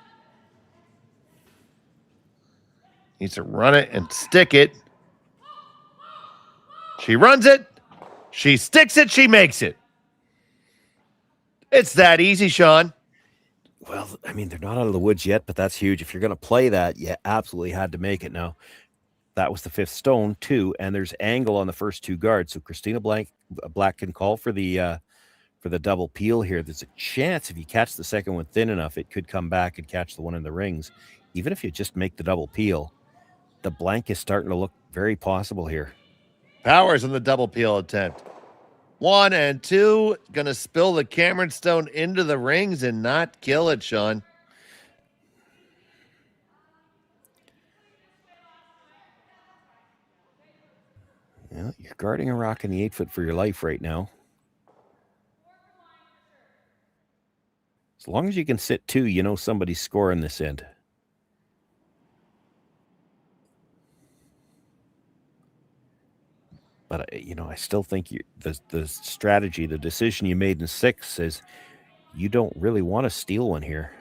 needs to run it and stick it. She runs it. She sticks it. She makes it. It's that easy, Sean. Well, I mean, they're not out of the woods yet, but that's huge. If you're going to play that, you absolutely had to make it. Now, that was the 5th stone, too, and there's angle on the first 2 guards. So Christina Black can call for the double peel here. There's a chance if you catch the second one thin enough, it could come back and catch the one in the rings. Even if you just make the double peel, the blank is starting to look very possible here. Powers on the double peel attempt. 1 and 2. Going to spill the Cameron stone into the rings and not kill it, Sean. Well, you're guarding a rock in the 8-foot for your life right now. As long as you can sit 2, you know somebody's scoring this end. But, I still think the strategy, the decision you made in 6 says you don't really want to steal one here.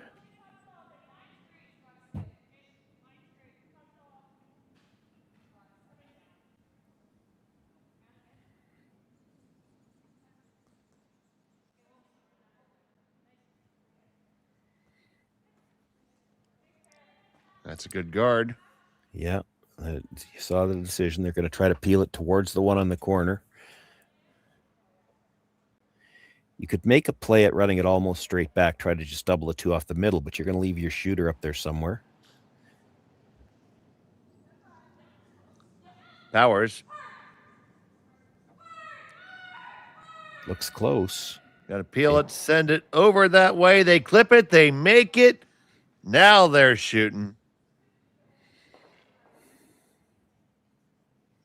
That's a good guard. Yeah. You saw the decision. They're going to try to peel it towards the one on the corner. You could make a play at running it almost straight back, try to just double the 2 off the middle, but you're going to leave your shooter up there somewhere. Powers. Looks close. Got to peel it, send it over that way. They clip it, they make it. Now they're shooting.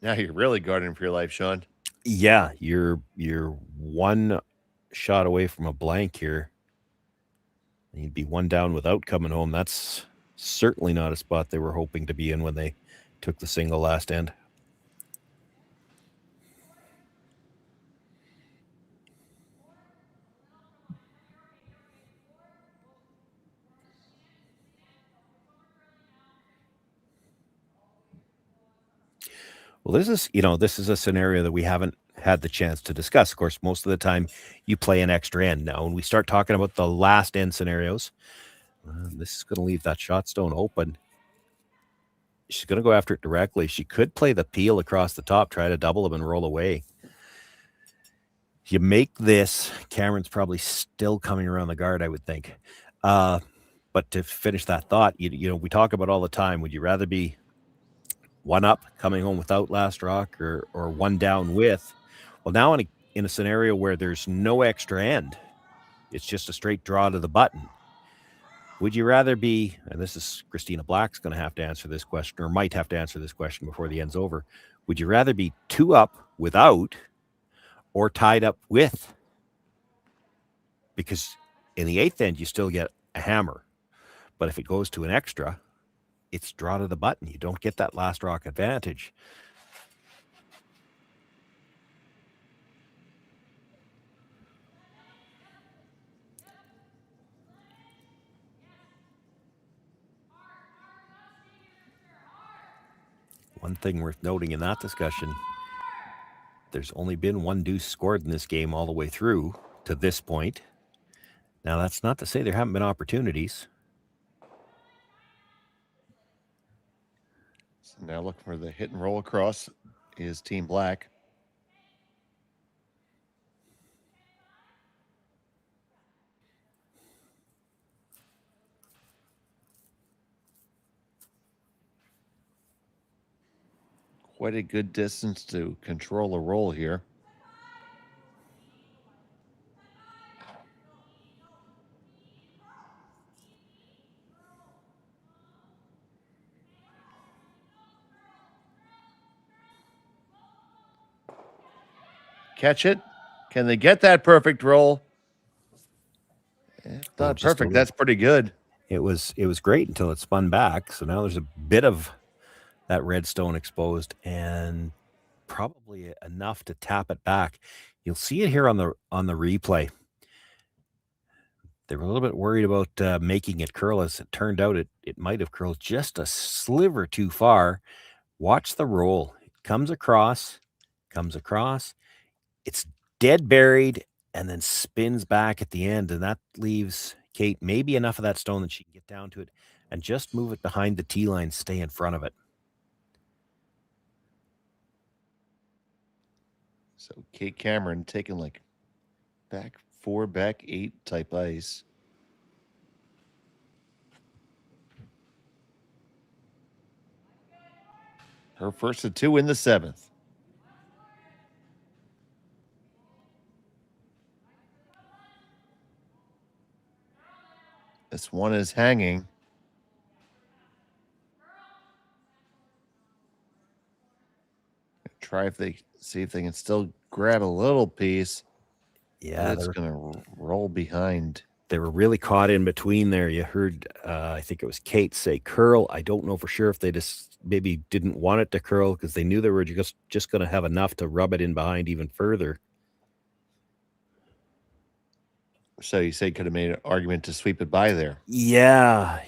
Now you're really guarding for your life, Sean. Yeah, you're 1 shot away from a blank here. You'd be 1 down without coming home. That's certainly not a spot they were hoping to be in when they took the single last end. Well, this is a scenario that we haven't had the chance to discuss. Of course, most of the time you play an extra end. Now, when we start talking about the last end scenarios, this is going to leave that shot stone open. She's going to go after it directly. She could play the peel across the top, try to double them and roll away. You make this, Cameron's probably still coming around the guard, I would think. But to finish that thought, we talk about all the time, would you rather be one up coming home without last rock or one down with? Well, now in a scenario where there's no extra end, it's just a straight draw to the button. Would you rather be, and this is Christina Black's going to have to answer this question, or might have to answer this question before the end's over. Would you rather be 2 up without or tied up with? Because in the 8th end, you still get a hammer. But if it goes to an extra, it's draw to the button. You don't get that last rock advantage. One thing worth noting in that discussion, there's only been 1 deuce scored in this game all the way through to this point. Now, that's not to say there haven't been opportunities. So now looking for the hit and roll across is Team Black. Quite a good distance to control a roll here. Catch it. Can they get that perfect roll? It's not perfect. That's pretty good. It was great until it spun back. So now there's a bit of that red stone exposed and probably enough to tap it back. You'll see it here on the replay. They were a little bit worried about making it curl. As it turned out, it might have curled just a sliver too far. Watch the roll. It comes across. It's dead buried and then spins back at the end. And that leaves Kate maybe enough of that stone that she can get down to it and just move it behind the tee line, stay in front of it. So Kate Cameron taking like back 4, back 8 type ice. Her first of 2 in the 7th. This one is hanging. Try see if they can still grab a little piece. Yeah, it's going to roll behind. They were really caught in between there. You heard, I think it was Kate say curl. I don't know for sure if they just maybe didn't want it to curl because they knew they were just going to have enough to rub it in behind even further. So you say could have made an argument to sweep it by there. Yeah.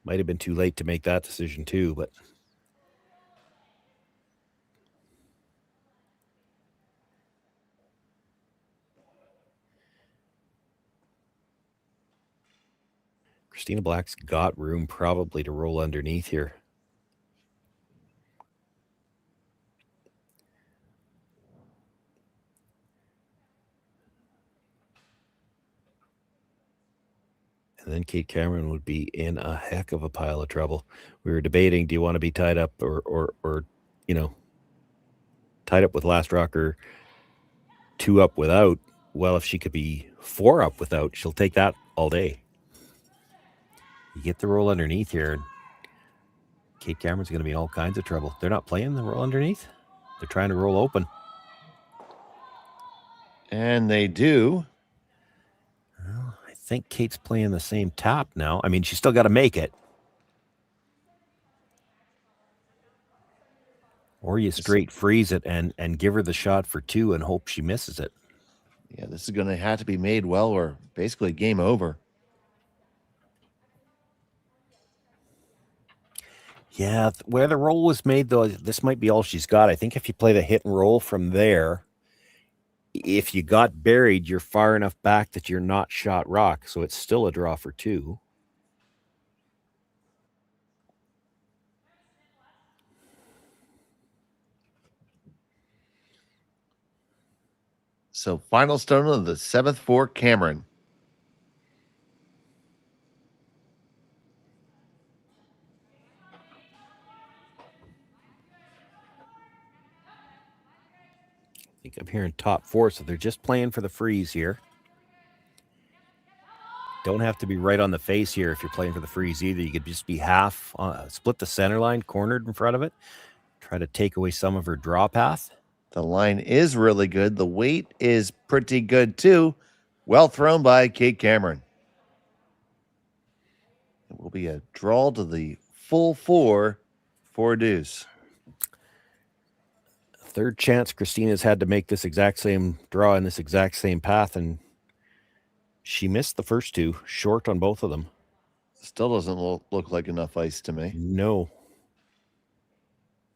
Might have been too late to make that decision too, but Christina Black's got room probably to roll underneath here. And then Kate Cameron would be in a heck of a pile of trouble. We were debating, do you want to be tied up or tied up with last rock or 2 up without? Well, if she could be 4 up without, she'll take that all day. You get the roll underneath here, and Kate Cameron's going to be in all kinds of trouble. They're not playing the roll underneath. They're trying to roll open. And they do. Well, I think Kate's playing the same tap now. I mean, she's still got to make it. Or you straight freeze it and give her the shot for 2 and hope she misses it. Yeah, this is going to have to be made well or basically game over. Yeah, where the roll was made, though, this might be all she's got. I think if you play the hit and roll from there, if you got buried, you're far enough back that you're not shot rock, so it's still a draw for 2. So final stone of the 7th for Cameron. I think I'm hearing top 4, so they're just playing for the freeze here. Don't have to be right on the face here if you're playing for the freeze either. You could just be half, split the center line, cornered in front of it. Try to take away some of her draw path. The line is really good. The weight is pretty good too. Well thrown by Kate Cameron. It will be a draw to the full 4 for a deuce. Third chance Christina's had to make this exact same draw in this exact same path, and she missed the first 2, short on both of them. Still doesn't look like enough ice to me. No.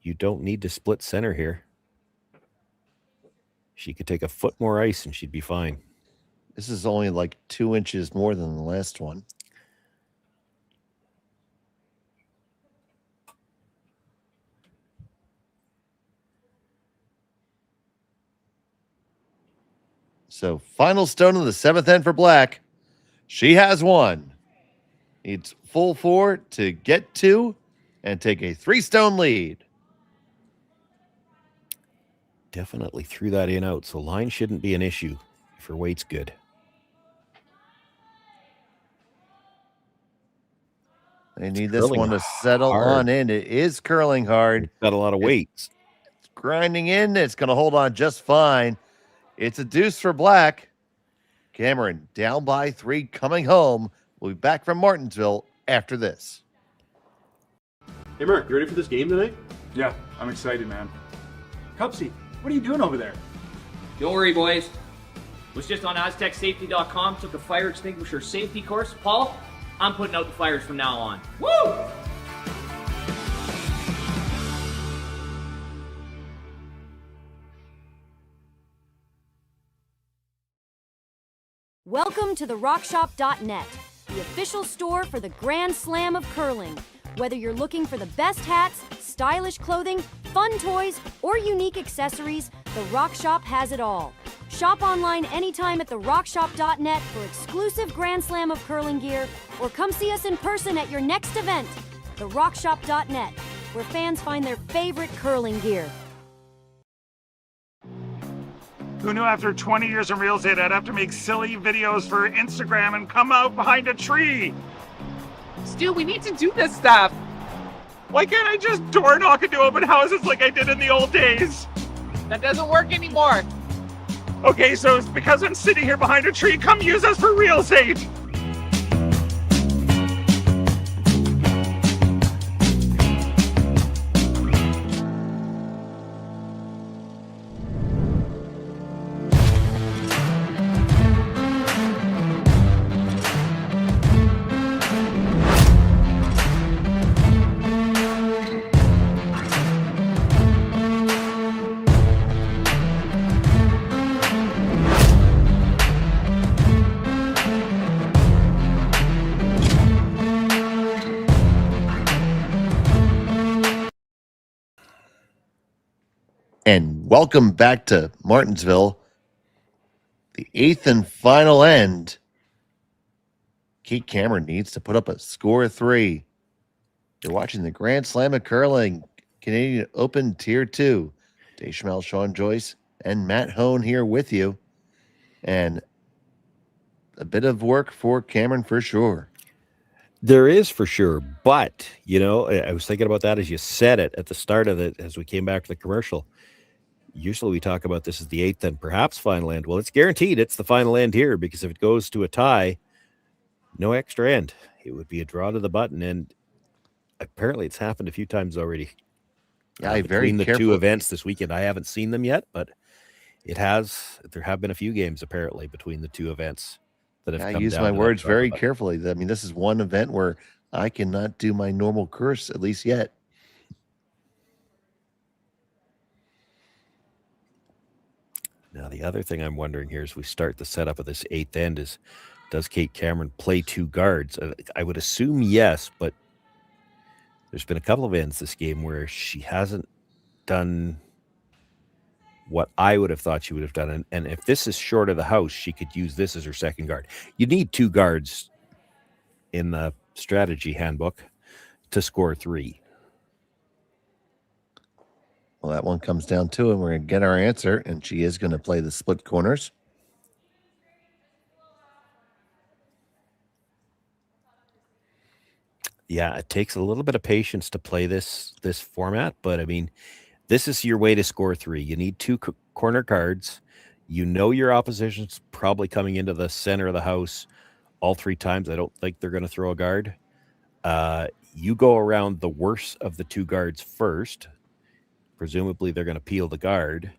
You don't need to split center here. She could take a foot more ice and she'd be fine. This is only like 2 inches more than the last one. So final stone of the 7th end for Black. She has 1. Needs full 4 to get 2 and take a 3-stone lead. Definitely threw that in out, so line shouldn't be an issue if her weight's good. They need this one to settle on in. It is curling hard. It's got a lot of weight. It's grinding in. It's going to hold on just fine. It's a deuce for Black. Cameron down by 3 coming home. We'll be back from Martensville after this. Hey, Mark, you ready for this game tonight? Yeah, I'm excited, man. Cupsy, what are you doing over there? Don't worry, boys. Was just on AztecSafety.com, took a fire extinguisher safety course. Paul, I'm putting out the fires from now on. Woo! Welcome to the RockShop.net, the official store for the Grand Slam of curling. Whether you're looking for the best hats, stylish clothing, fun toys, or unique accessories, the Rock Shop has it all. Shop online anytime at therockshop.net for exclusive Grand Slam of curling gear, or come see us in person at your next event. Therockshop.net, where fans find their favorite curling gear. Who knew after 20 years in real estate I'd have to make silly videos for Instagram and come out behind a tree? Stu, we need to do this stuff. Why can't I just door knock into open houses like I did in the old days? That doesn't work anymore. Okay, so it's because I'm sitting here behind a tree. Come use us for real estate. And welcome back to Martensville, the 8th and final end. Kate Cameron needs to put up a score of 3. You're watching the Grand Slam of Curling, Canadian Open Tier 2. Dave Schmel, Sean Joyce, and Matt Hone here with you. And a bit of work for Cameron for sure. There is for sure, but, you know, I was thinking about that as you said it at the start of it, as we came back to the commercial. Usually we talk about this as the 8th and perhaps final end. Well, it's guaranteed it's the final end here, because if it goes to a tie, no extra end. It would be a draw to the button, and apparently it's happened a few times already. Yeah, between the two events this weekend. I haven't seen them yet, but it has. There have been a few games apparently between the two events that have come I use down my to words that very button. carefully. I mean, this is one event where I cannot do my normal curse, at least yet. Now, the other thing I'm wondering here as we start the setup of this eighth end is, does Kate Cameron play two guards? I would assume yes, but there's been a couple of ends this game where she hasn't done what I would have thought she would have done. And if this is short of the house, she could use this as her second guard. You need two guards in the strategy handbook to score 3. Well, that one comes down to it. We're going to get our answer, and she is going to play the split corners. Yeah, it takes a little bit of patience to play this format, but I mean, this is your way to score 3. You need 2 corner guards. You know your opposition's probably coming into the center of the house all 3 times. I don't think they're going to throw a guard. You go around the worst of the 2 guards first. Presumably, they're going to peel the guard.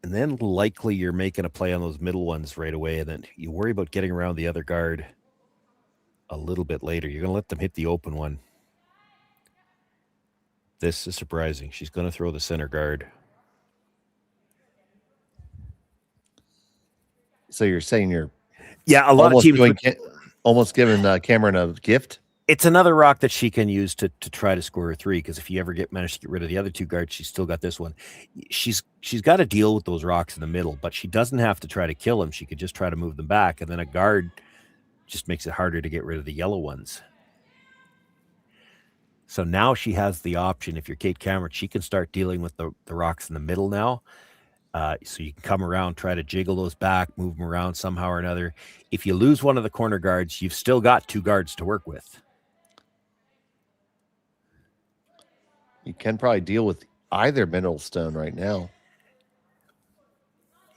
And then likely you're making a play on those middle ones right away, and then you worry about getting around the other guard a little bit later. You're going to let them hit the open one. This is surprising. She's going to throw the center guard. So you're saying you're a lot of teams almost giving Cameron a gift? It's another rock that she can use to try to score a 3, because if you ever manage to get rid of the other 2 guards, she's still got this one. She's got to deal with those rocks in the middle, but she doesn't have to try to kill them. She could just try to move them back, and then a guard just makes it harder to get rid of the yellow ones. So now she has the option. If you're Kate Cameron, she can start dealing with the rocks in the middle now. So you can come around, try to jiggle those back, move them around somehow or another. If you lose one of the corner guards, you've still got 2 guards to work with. You can probably deal with either middle stone right now.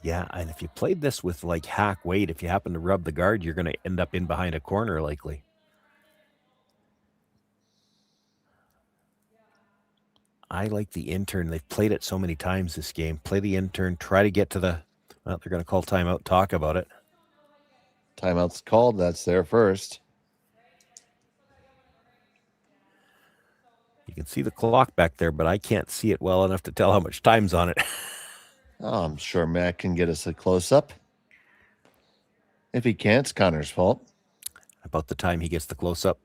Yeah, and if you played this with like hack weight, if you happen to rub the guard, you're going to end up in behind a corner likely. I like the intern. They've played it so many times this game. Play the intern, try to get to the... Well, they're going to call timeout, talk about it. Timeout's called. That's there first. You can see the clock back there, but I can't see it well enough to tell how much time's on it. Oh, I'm sure Matt can get us a close-up. If he can't, it's Connor's fault. About the time he gets the close-up,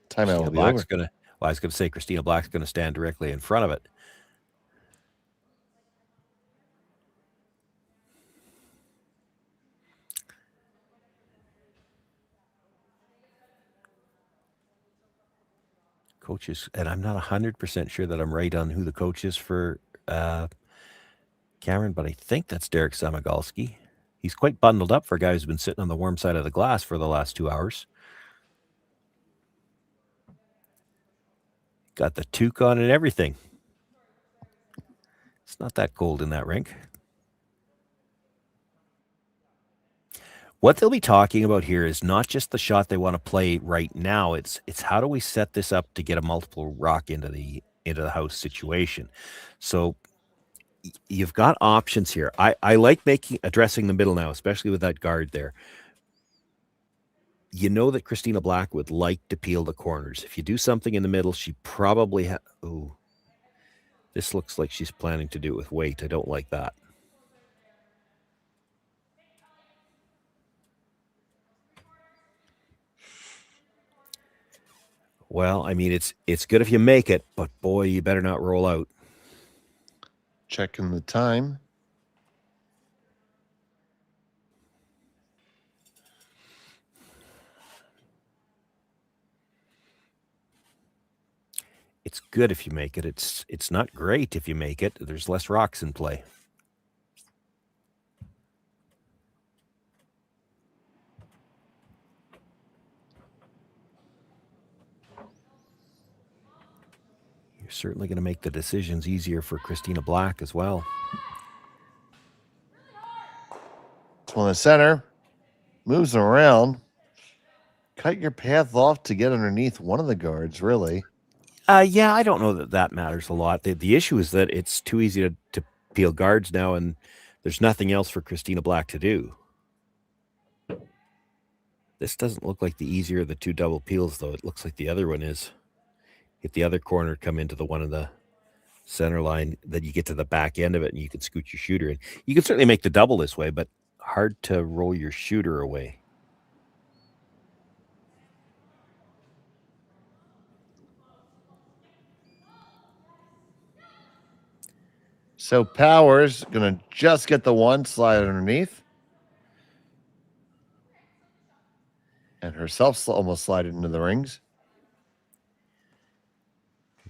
timeout will be Black's over. I was going to say Christina Black's going to stand directly in front of it. Coaches, and I'm not 100% sure that I'm right on who the coach is for Cameron, but I think that's Derek Samagalski. He's quite bundled up for a guy who's been sitting on the warm side of the glass for the last 2 hours. Got the toque on and everything. It's not that cold in that rink. What they'll be talking about here is not just the shot they want to play right now. It's how do we set this up to get a multiple rock into the house situation. So you've got options here. I like addressing the middle now, especially with that guard there. You know that Christina Black would like to peel the corners. If you do something in the middle, she probably oh, this looks like she's planning to do it with weight. I don't like that. Well, I mean, it's good if you make it, but boy, you better not roll out. Checking the time. It's good if you make it. It's not great if you make it. There's less rocks in play. You're certainly going to make the decisions easier for Christina Black as well. On the center, moves around. Cut your path off to get underneath one of the guards, really. Yeah, I don't know that matters a lot. The issue is that it's too easy to peel guards now, and there's nothing else for Christina Black to do. This doesn't look like the easier of the 2 double peels, though. It looks like the other one is. Hit the other corner, come into the one of the center line, then you get to the back end of it and you can scoot your shooter in. You can certainly make the double this way, but hard to roll your shooter away. So Powers going to just get the one, slide underneath. And herself almost slided into the rings.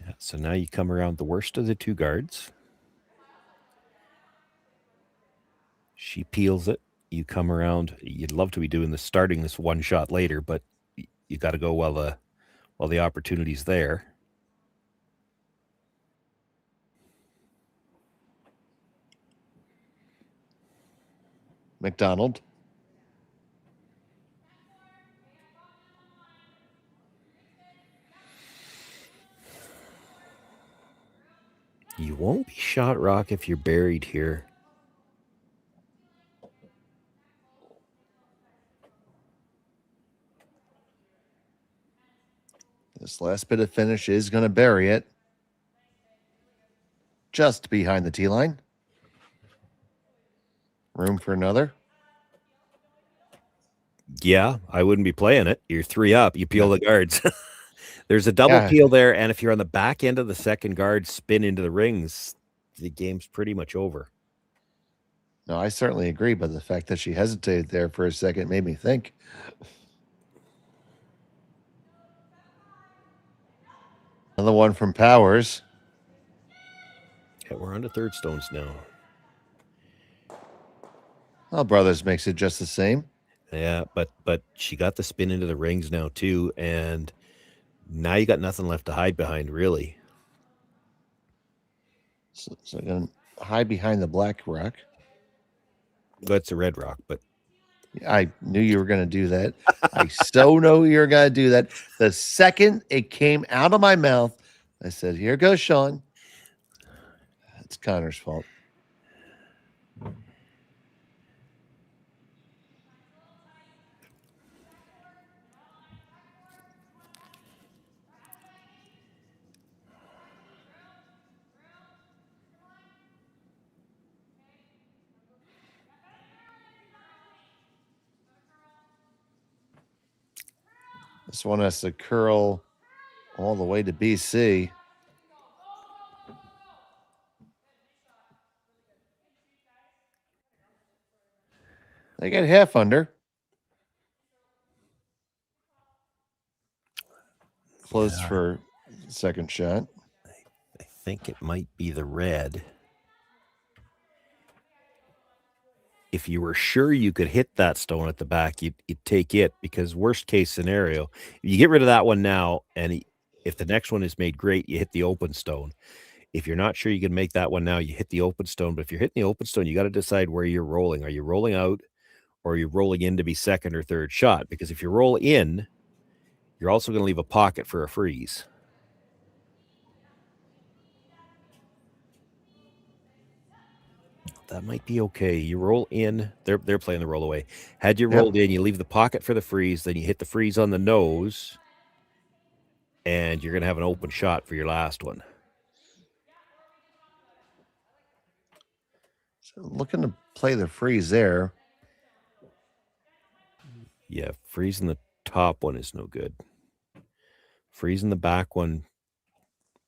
Yeah, so now you come around the worst of the two guards. She peels it. You come around. You'd love to be doing this, starting this one shot later, but you got to go while the opportunity's there. McDonald. You won't be shot rock if you're buried here. This last bit of finish is going to bury it. Just behind the tee line. Room for another. Yeah, I wouldn't be playing it. You're 3 up. You peel the guards. There's a double peel there, and if you're on the back end of the second guard, spin into the rings, the game's pretty much over. No, I certainly agree, but the fact that she hesitated there for a second made me think. Another one from Powers. Yeah, we're on to third stones now. Well, Brothers makes it just the same. Yeah, but she got the spin into the rings now too, and now you got nothing left to hide behind, really. So I'm going to hide behind the black rock. That's a red rock, but I knew you were going to do that. I so know you're going to do that. The second it came out of my mouth, I said, here goes Sean. It's Connor's fault. This one has to curl all the way to BC. They get half under. Close for second shot. I think it might be the red. If you were sure you could hit that stone at the back, you'd take it, because worst case scenario, you get rid of that one now, and if the next one is made great, you hit the open stone. If you're not sure you can make that one now, you hit the open stone. But if you're hitting the open stone, you got to decide where you're rolling. Are you rolling out, or are you rolling in to be second or third shot? Because if you roll in, you're also going to leave a pocket for a freeze. That might be okay. You roll in. They're playing the roll away. Had you rolled in, you leave the pocket for the freeze, then you hit the freeze on the nose, and you're going to have an open shot for your last one. So looking to play the freeze there. Yeah, freezing the top one is no good. Freezing the back one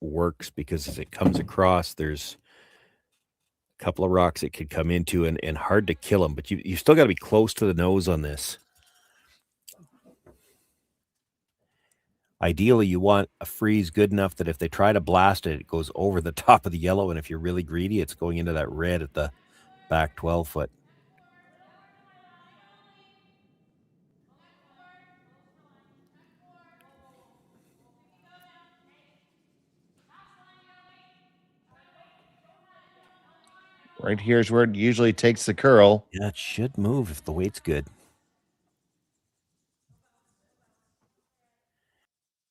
works because as it comes across, there's a couple of rocks it could come into and hard to kill them, but you still got to be close to the nose on this. Ideally, you want a freeze good enough that if they try to blast it, it goes over the top of the yellow, and if you're really greedy, it's going into that red at the back 12 foot. Right here's where it usually takes the curl. Yeah, it should move if the weight's good.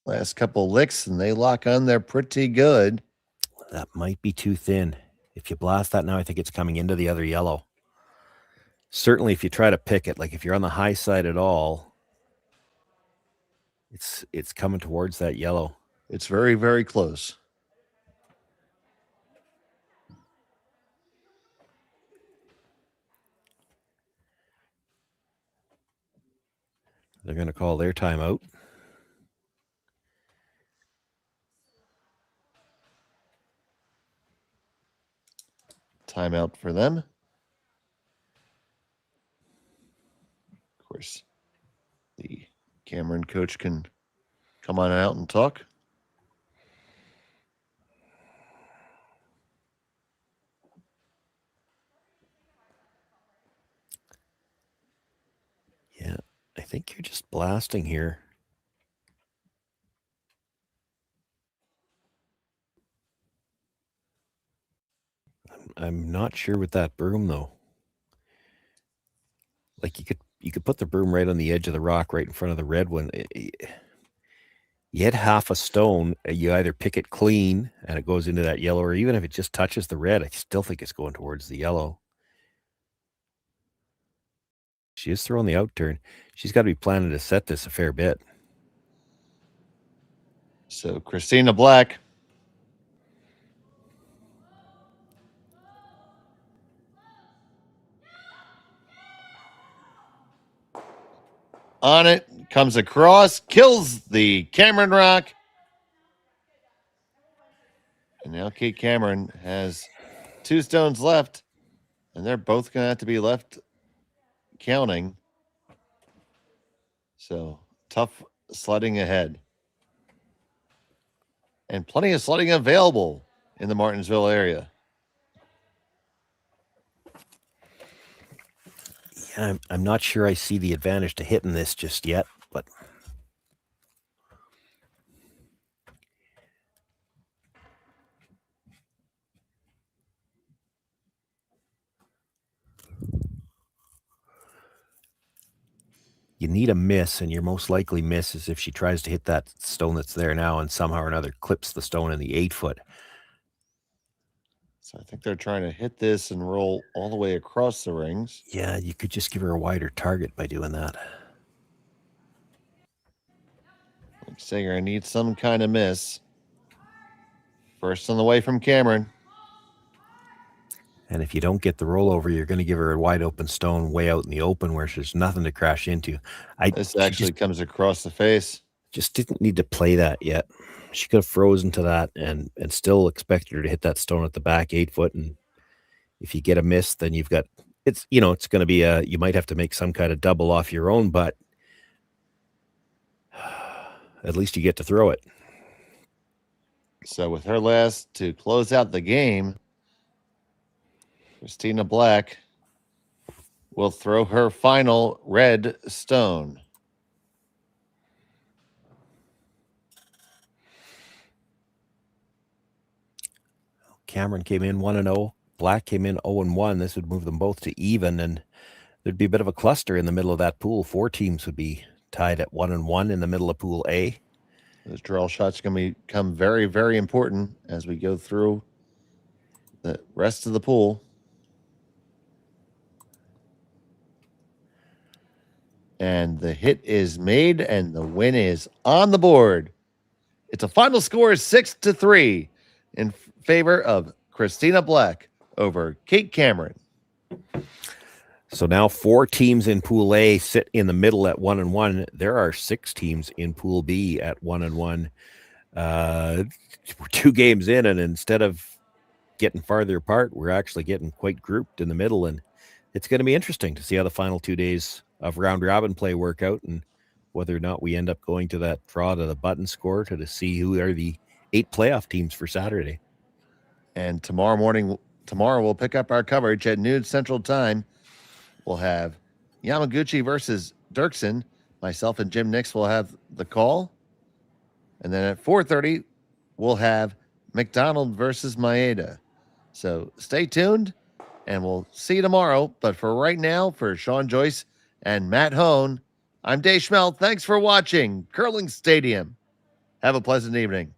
Last couple licks, and they lock on there pretty good. That might be too thin. If you blast that now, I think it's coming into the other yellow. Certainly, if you try to pick it, like if you're on the high side at all, it's coming towards that yellow. It's very, very close. They're going to call their timeout. Timeout for them. Of course, the Cameron coach can come on out and talk. Yeah, I think you're just blasting here. I'm not sure with that broom though. Like you could put the broom right on the edge of the rock, right in front of the red one. You hit half a stone, you either pick it clean and it goes into that yellow, or even if it just touches the red, I still think it's going towards the yellow. She is throwing the out turn. She's got to be planning to set this a fair bit. So Christina Black. On it, comes across, kills the Cameron rock. And now Kate Cameron has 2 stones left, and they're both going to have to be left counting. So tough sledding ahead. And plenty of sledding available in the Martensville area. Yeah, I'm not sure I see the advantage to hitting this just yet, but you need a miss, and your most likely miss is if she tries to hit that stone that's there now and somehow or another clips the stone in the 8-foot. So I think they're trying to hit this and roll all the way across the rings. Yeah, you could just give her a wider target by doing that. Like Sager needs some kind of miss. First on the way from Cameron. And if you don't get the rollover, you're going to give her a wide open stone way out in the open where there's nothing to crash into. This actually comes across the face. Just didn't need to play that yet. She could have frozen to that and still expected her to hit that stone at the back 8-foot. And if you get a miss, then you've got, it's going to be you might have to make some kind of double off your own, but at least you get to throw it. So with her last to close out the game, Christina Black will throw her final red stone. Cameron came in 1-0. Black came in 0-1. This would move them both to even, and there'd be a bit of a cluster in the middle of that pool. 4 teams would be tied at 1-1 in the middle of Pool A. Those draw shots are going to become very, very important as we go through the rest of the pool. And the hit is made, and the win is on the board. It's a final score 6-3 in favor of Christina Black over Kate Cameron. So now 4 teams in Pool A sit in the middle at 1-1. There are 6 teams in Pool B at 1-1. We're 2 games in, and instead of getting farther apart, we're actually getting quite grouped in the middle. And it's going to be interesting to see how the final 2 days of round robin play work out, and whether or not we end up going to that draw to the button score to see who are the 8 playoff teams for Saturday. And tomorrow we'll pick up our coverage at noon Central Time. We'll have Yamaguchi versus Dirksen. Myself and Jim Nix will have the call. And then at 4:30, we'll have McDonald versus Maeda. So stay tuned, and we'll see you tomorrow. But for right now, for Sean Joyce and Matt Hone, I'm Dave Schmelt. Thanks for watching Curling Stadium. Have a pleasant evening.